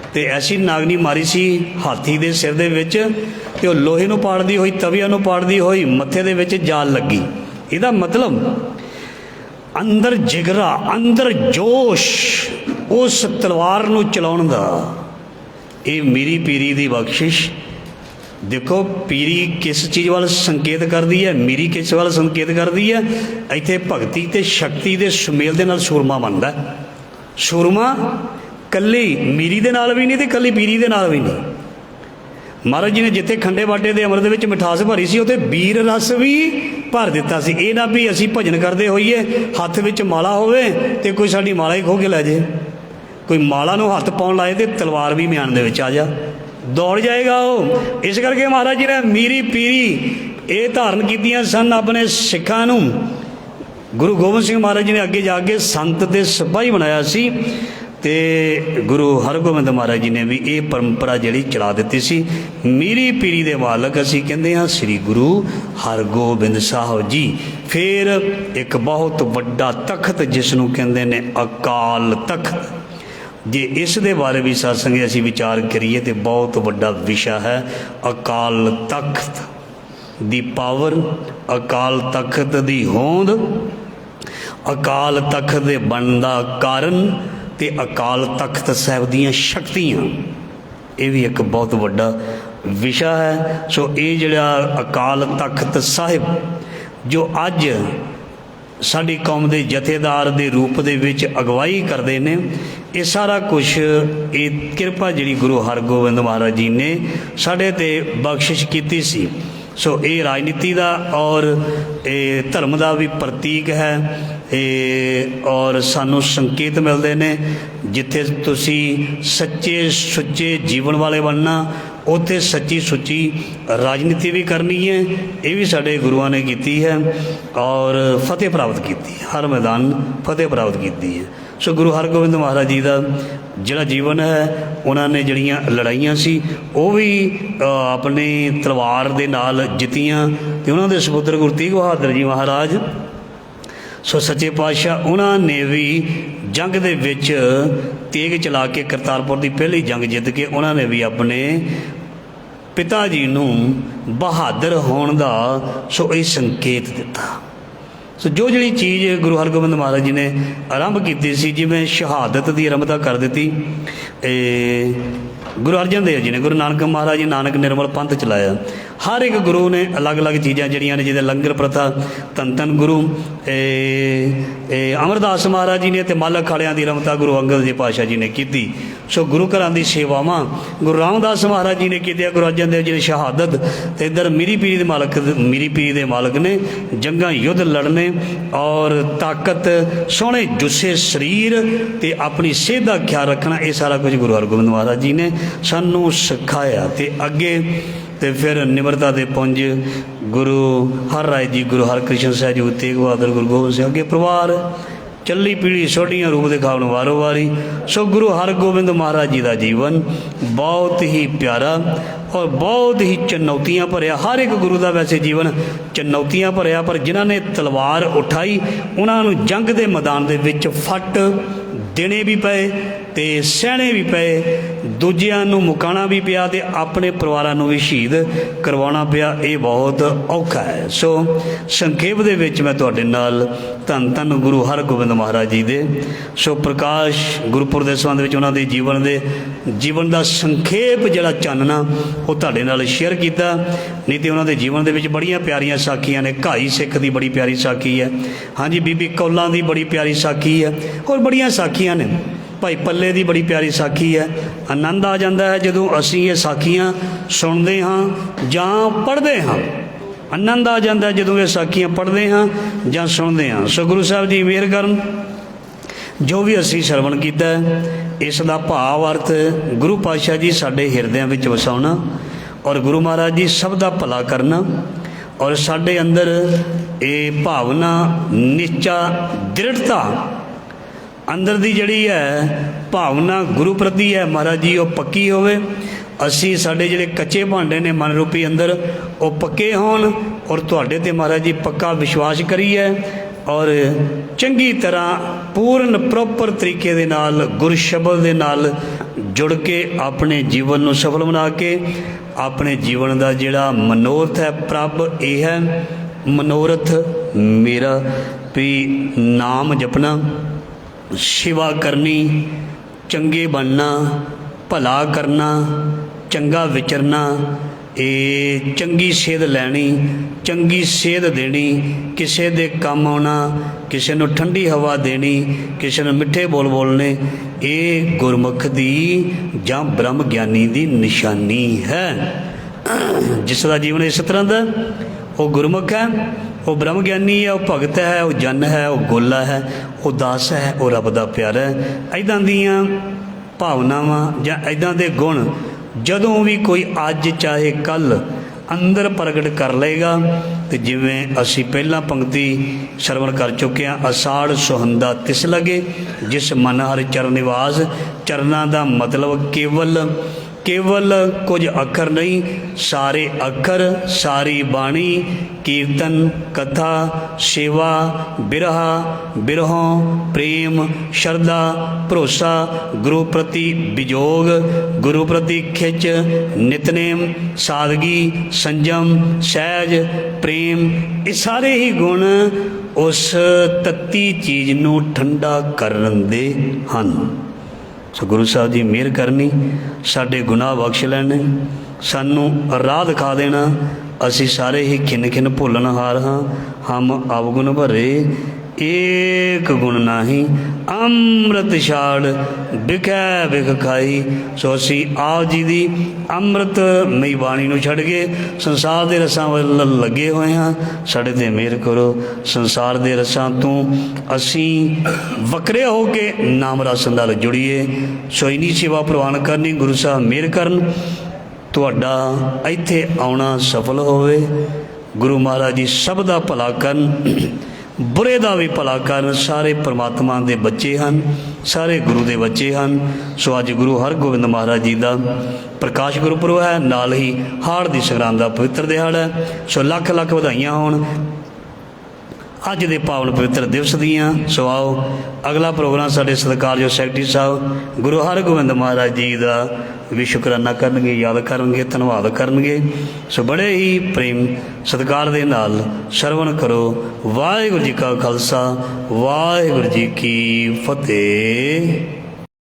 ਅਤੇ ਐਸੀ ਨਾਗਨੀ ਮਾਰੀ ਸੀ ਹਾਥੀ ਦੇ ਸਿਰ ਦੇ ਵਿੱਚ, ਅਤੇ ਉਹ ਲੋਹੇ ਨੂੰ ਪਾੜਦੀ ਹੋਈ, ਤਵੀਆਂ ਨੂੰ ਪਾੜਦੀ ਹੋਈ ਮੱਥੇ ਦੇ ਵਿੱਚ ਜਾਲ ਲੱਗੀ। ਇਹਦਾ ਮਤਲਬ ਅੰਦਰ ਜਿਗਰਾ, ਅੰਦਰ ਜੋਸ਼ ਉਸ ਤਲਵਾਰ ਨੂੰ ਚਲਾਉਣ ਦਾ। ਇਹ ਮੀਰੀ ਪੀਰੀ ਦੀ ਬਖਸ਼ਿਸ਼। ਦੇਖੋ ਪੀਰੀ ਕਿਸ ਚੀਜ਼ ਵੱਲ ਸੰਕੇਤ ਕਰਦੀ ਹੈ, ਮੀਰੀ ਕਿਸ ਵੱਲ ਸੰਕੇਤ ਕਰਦੀ ਹੈ। ਇੱਥੇ ਭਗਤੀ ਅਤੇ ਸ਼ਕਤੀ ਦੇ ਸੁਮੇਲ ਦੇ ਨਾਲ ਸੂਰਮਾ ਬਣਦਾ। ਸੂਰਮਾ ਕੱਲੀ ਮੀਰੀ ਦੇ ਨਾਲ ਵੀ ਨਹੀਂ ਅਤੇ ਕੱਲੀ ਪੀਰੀ ਦੇ ਨਾਲ ਵੀ ਨਹੀਂ। ਮਹਾਰਾਜ ਜੀ ਨੇ ਜਿੱਥੇ ਖੰਡੇ ਬਾਟੇ ਦੇ ਅੰਮ੍ਰਿਤ ਵਿੱਚ ਮਿਠਾਸ ਭਰੀ ਸੀ, ਉੱਥੇ ਵੀਰ ਰਸ ਵੀ ਭਰ ਦਿੱਤਾ ਸੀ। ਇਹ ਨਾ ਵੀ ਅਸੀਂ ਭਜਨ ਕਰਦੇ ਹੋਈਏ, ਹੱਥ ਵਿੱਚ ਮਾਲਾ ਹੋਵੇ ਅਤੇ ਕੋਈ ਸਾਡੀ ਮਾਲਾ ਹੀ ਖੋਹ ਕੇ ਲੈ ਜਾਏ। ਕੋਈ ਮਾਲਾ ਨੂੰ ਹੱਥ ਪਾਉਣ ਲਾਏ ਅਤੇ ਤਲਵਾਰ ਵੀ ਮਿਆਨ ਦੇ ਵਿੱਚ ਆ ਜਾ, ਦੌੜ ਜਾਏਗਾ ਉਹ। ਇਸ ਕਰਕੇ ਮਹਾਰਾਜ ਜੀ ਨੇ ਮੀਰੀ ਪੀਰੀ ਇਹ ਧਾਰਨ ਕੀਤੀਆਂ ਸਨ ਆਪਣੇ ਸਿੱਖਾਂ ਨੂੰ। ਗੁਰੂ ਗੋਬਿੰਦ ਸਿੰਘ ਮਹਾਰਾਜ ਜੀ ਨੇ ਅੱਗੇ ਜਾ ਕੇ ਸੰਤ ਅਤੇ ਸਿਪਾਹੀ ਬਣਾਇਆ ਸੀ, ਅਤੇ ਗੁਰੂ ਹਰਗੋਬਿੰਦ ਮਹਾਰਾਜ ਜੀ ਨੇ ਵੀ ਇਹ ਪਰੰਪਰਾ ਜਿਹੜੀ ਚਲਾ ਦਿੱਤੀ ਸੀ। ਮੀਰੀ ਪੀਰੀ ਦੇ ਮਾਲਕ ਅਸੀਂ ਕਹਿੰਦੇ ਹਾਂ ਸ੍ਰੀ ਗੁਰੂ ਹਰਗੋਬਿੰਦ ਸਾਹਿਬ ਜੀ। ਫਿਰ ਇੱਕ ਬਹੁਤ ਵੱਡਾ ਤਖਤ ਜਿਸ ਨੂੰ ਕਹਿੰਦੇ ਨੇ ਅਕਾਲ ਤਖਤ। ਜੇ ਇਸ ਦੇ ਬਾਰੇ ਵੀ ਸਾਧ ਸੰਗਤ ਅਸੀਂ ਵਿਚਾਰ ਕਰੀਏ ਤਾਂ ਬਹੁਤ ਵੱਡਾ ਵਿਸ਼ਾ ਹੈ। ਅਕਾਲ ਤਖਤ ਦੀ ਪਾਵਰ, ਅਕਾਲ ਤਖਤ ਦੀ ਹੋਂਦ, ਅਕਾਲ ਤਖਤ ਦੇ ਬਣਨ ਦਾ ਕਾਰਨ ਅਤੇ ਅਕਾਲ ਤਖਤ ਸਾਹਿਬ ਦੀਆਂ ਸ਼ਕਤੀਆਂ। ਇਹ ਵੀ ਇੱਕ ਬਹੁਤ ਵੱਡਾ ਵਿਸ਼ਾ ਹੈ। ਸੋ ਇਹ ਜਿਹੜਾ ਅਕਾਲ ਤਖਤ ਸਾਹਿਬ ਜੋ ਅੱਜ ਸਾਡੀ ਕੌਮ ਦੇ ਜਥੇਦਾਰ ਦੇ ਰੂਪ ਦੇ ਵਿੱਚ ਅਗਵਾਈ ਕਰਦੇ ਨੇ, ਇਹ ਸਾਰਾ ਕੁਛ ਇਹ ਕਿਰਪਾ ਜਿਹੜੀ ਗੁਰੂ ਹਰਗੋਬਿੰਦ ਮਹਾਰਾਜ ਜੀ ਨੇ ਸਾਡੇ 'ਤੇ ਬਖਸ਼ਿਸ਼ ਕੀਤੀ ਸੀ। ਸੋ ਇਹ ਰਾਜਨੀਤੀ ਦਾ ਔਰ ਇਹ ਧਰਮ ਦਾ ਵੀ ਪ੍ਰਤੀਕ ਹੈ। ਔਰ ਸਾਨੂੰ ਸੰਕੇਤ ਮਿਲਦੇ ਨੇ, ਜਿੱਥੇ ਤੁਸੀਂ ਸੱਚੇ ਸੁੱਚੇ ਜੀਵਨ ਵਾਲੇ ਬਣਨਾ, ਉੱਥੇ ਸੱਚੀ ਸੁੱਚੀ ਰਾਜਨੀਤੀ ਵੀ ਕਰਨੀ ਹੈ। ਇਹ ਵੀ ਸਾਡੇ ਗੁਰੂਆਂ ਨੇ ਕੀਤੀ ਹੈ ਔਰ ਫਤਿਹ ਪ੍ਰਾਪਤ ਕੀਤੀ, ਹਰ ਮੈਦਾਨ ਫਤਿਹ ਪ੍ਰਾਪਤ ਕੀਤੀ ਹੈ। ਸੋ ਗੁਰੂ ਹਰਗੋਬਿੰਦ ਮਹਾਰਾਜ ਜੀ ਦਾ ਜਿਹੜਾ ਜੀਵਨ ਹੈ, ਉਹਨਾਂ ਨੇ ਜਿਹੜੀਆਂ ਲੜਾਈਆਂ ਸੀ ਉਹ ਵੀ ਆਪਣੀ ਤਲਵਾਰ ਦੇ ਨਾਲ ਜਿੱਤੀਆਂ। ਅਤੇ ਉਹਨਾਂ ਦੇ ਸਪੁੱਤਰ ਗੁਰੂ ਤੇਗ ਬਹਾਦਰ ਜੀ ਮਹਾਰਾਜ ਸੋ ਸੱਚੇ ਪਾਤਸ਼ਾਹ, ਉਹਨਾਂ ਨੇ ਵੀ ਜੰਗ ਦੇ ਵਿੱਚ ਤੇਗ ਚਲਾ ਕੇ ਕਰਤਾਰਪੁਰ ਦੀ ਪਹਿਲੀ ਜੰਗ ਜਿੱਤ ਕੇ ਉਹਨਾਂ ਨੇ ਵੀ ਆਪਣੇ ਪਿਤਾ ਜੀ ਨੂੰ ਬਹਾਦਰ ਹੋਣ ਦਾ ਸੋ ਇਹ ਸੰਕੇਤ ਦਿੱਤਾ। ਸੋ ਜੋ ਜਿਹੜੀ ਚੀਜ਼ ਗੁਰੂ ਹਰਗੋਬਿੰਦ ਮਹਾਰਾਜ ਜੀ ਨੇ ਆਰੰਭ ਕੀਤੀ ਸੀ, ਜਿਵੇਂ ਸ਼ਹਾਦਤ ਦੀ ਆਰੰਭਤਾ ਕਰ ਦਿੱਤੀ ਗੁਰੂ ਅਰਜਨ ਦੇਵ ਜੀ ਨੇ, ਗੁਰੂ ਨਾਨਕ ਮਹਾਰਾਜ ਜੀ ਨਾਨਕ ਨਿਰਮਲ ਪੰਥ ਚਲਾਇਆ। हर एक गुरु ने अलग अलग चीज़ां जिहड़ियां ने, जिहदे लंगर प्रथा धन धन गुरु अमरदास महाराज जी ने ते मालक खाड़ियां दी रमता गुरु अंगद जी पातशाह जी ने की। सो गुरु घरां दी सेवावां गुरु रामदास महाराज जी ने की, गुरु अर्जन देव जी ने शहादत, तो इधर मीरी पीरी दे मालक ने जंगा युद्ध लड़ने और ताकत सोहने जुस्से शरीर ते अपनी सेहत का ख्याल रखना, ये सारा कुछ गुरु हरगोबिंद महाराज जी ने सानू सिखाया। तो अगे तो फिर निमरता दे पुंज गुरु हर राय जी, गुरु हरकृष्ण साहब जी, तेग बहादुर, गुरु गोबिंद सिंह, अगे परिवार चली पीढ़ी सोटियां रूप दिखावन वारो वारी। सो गुरु हरगोबिंद महाराज जी का जीवन बहुत ही प्यारा और बहुत ही चुनौतियां भरिया। हर एक गुरु का वैसे जीवन चुनौतियां भरिया, पर जिन्हों ने तलवार उठाई उन्होंने जंग के मैदान के विच फट देने भी पे ते सहने भी पे, दूजियां नूं मुकाना भी पिया ते अपने परिवारां नूं भी शहीद करवाना पिया। ये बहुत औखा है। सो संखेप दे विच मैं तुहाडे नाल धन धन गुरु हरगोबिंद महाराज जी दे सो प्रकाश गुरपुर दे संबंध विच उन्हां दे जीवन दा संखेप जिहड़ा चानना वो तुहाडे नाल शेयर कीता। नहीं तो उन्हां दे जीवन दे विच बड़ियां प्यारियां साखियां ने। घाई सिख दी बड़ी प्यारी साखी है, हाँ जी, बीबी कौलां दी बड़ी प्यारी साखी है, और बड़ियां साखियां ने। भाई पल्ले की बड़ी प्यारी साखी है। आनंद आ जाता है जदों असीं ये साखियां सुनते हाँ जां पढ़ते हाँ। आनंद आ जाता है जदों ये साखियां पढ़ते हाँ जां सुनते हाँ। सो गुरु साहब जी मेहर करन, जो भी असीं श्रवण किया इसका भाव अर्थ गुरु पातशाह जी साडे हिरदियां विच वसाउणा, और गुरु महाराज जी सब का भला करना, और साडे अंदर ये भावना निश्चा दृढ़ता अंदर दी जड़ी है भावना गुरु प्रति है महाराज जी वो पक्की होवे। असी साडे जिहड़े कच्चे भांडे ने मन रूपी अंदर वो पक्के होण, और तुहाडे ते महाराज जी पक्का विश्वास करिए, और चंगी तरह पूर्ण प्रॉपर तरीके दे नाल गुर शब्द दे नाल जुड़ के अपने जीवन नूं सफल बना के अपने जीवन का जिहड़ा मनोरथ है प्रभ यह है मनोरथ मेरा भी नाम जपना, सेवा करनी, चंगे बनना, भला करना, चंगा विचरना, ये चंगी सेहत लैनी, चंगी सेहत देनी, किसी दे काम आना, किसी नूं ठंडी हवा देनी, किसी नूं मिठे बोल बोलने, ये गुरमुख दी जां ब्रह्म ज्ञानी दी निशानी है। जिसका जीवन इस तरह का वो गुरमुख है, वो ब्रह्म ज्ञानी है, वो भगत है, वो जन है, वो गोला है, वो दास है, वो रब दा प्यारा है। इदां दियां भावनावां जां इदां दे गुण जदों भी कोई अज चाहे कल अंदर प्रगट कर लेगा, तो जिवें असी पहला पंक्ति श्रवण कर चुके हैं, असाड़ सुहंदा तिस लगे जिस मन हर चरण निवास। चरना का मतलब केवल कुछ अखर नहीं, सारे अखर, सारी बाणी, कीर्तन, कथा, सेवा, बिरहा, बिरहों, प्रेम, श्रद्धा, भरोसा, गुरु प्रति विजोग, गुरु प्रति खिच, नितनेम, सादगी, संयम, सहज, प्रेम, ये सारे ही गुण उस तत्ती चीज़ नूं ठंडा करन दे हन। सो गुरु साहब जी मेहर करनी, साडे गुनाह बख्श लैने, सानू राह दिखा देना। असी सारे ही खिन खिन भुलनहार हाँ, हम अवगुण भरे एक गुण नाही, अमृत छाड़ बिकै बिख खाई। सो असी आप जी की अमृत मई बाणी नूं छड्ड के संसार के रसां वल लगे हुए हाँ। साडे ते मेहर करो, संसार के रसां तो असी वक्रे हो के नाम रस नाल जुड़ीए। सो इन्नी सेवा प्रवान करनी, गुरु साहब मेहर करन, तुहाडा इत्थे आउणा सफल होवे। गुरु महाराज जी सब दा भला करन, बुरे का भी भला करन। सारे परमात्मा के बच्चे हैं, सारे गुरु के बच्चे हैं। सो अज गुरु हरगोबिंद महाराज जी का प्रकाश गुरपुरब है, नाल ही हाड़ की संगरांद का पवित्र दिहाड़ा है। सो लख लख वधाइयां होण अज के पावन पवित्र दिवस दियाँ। सो आओ अगला प्रोग्राम साढ़े सत्कारयोग सैकटरी साहब गुरु हरगोबिंद महाराज जी का भी शुकराना करनगे, याद करनगे, धन्यवाद करनगे। सो बड़े ही प्रेम सत्कार दे नाल श्रवण करो। वाहिगुरू जी का खालसा, वाहिगुरू जी की फतेह।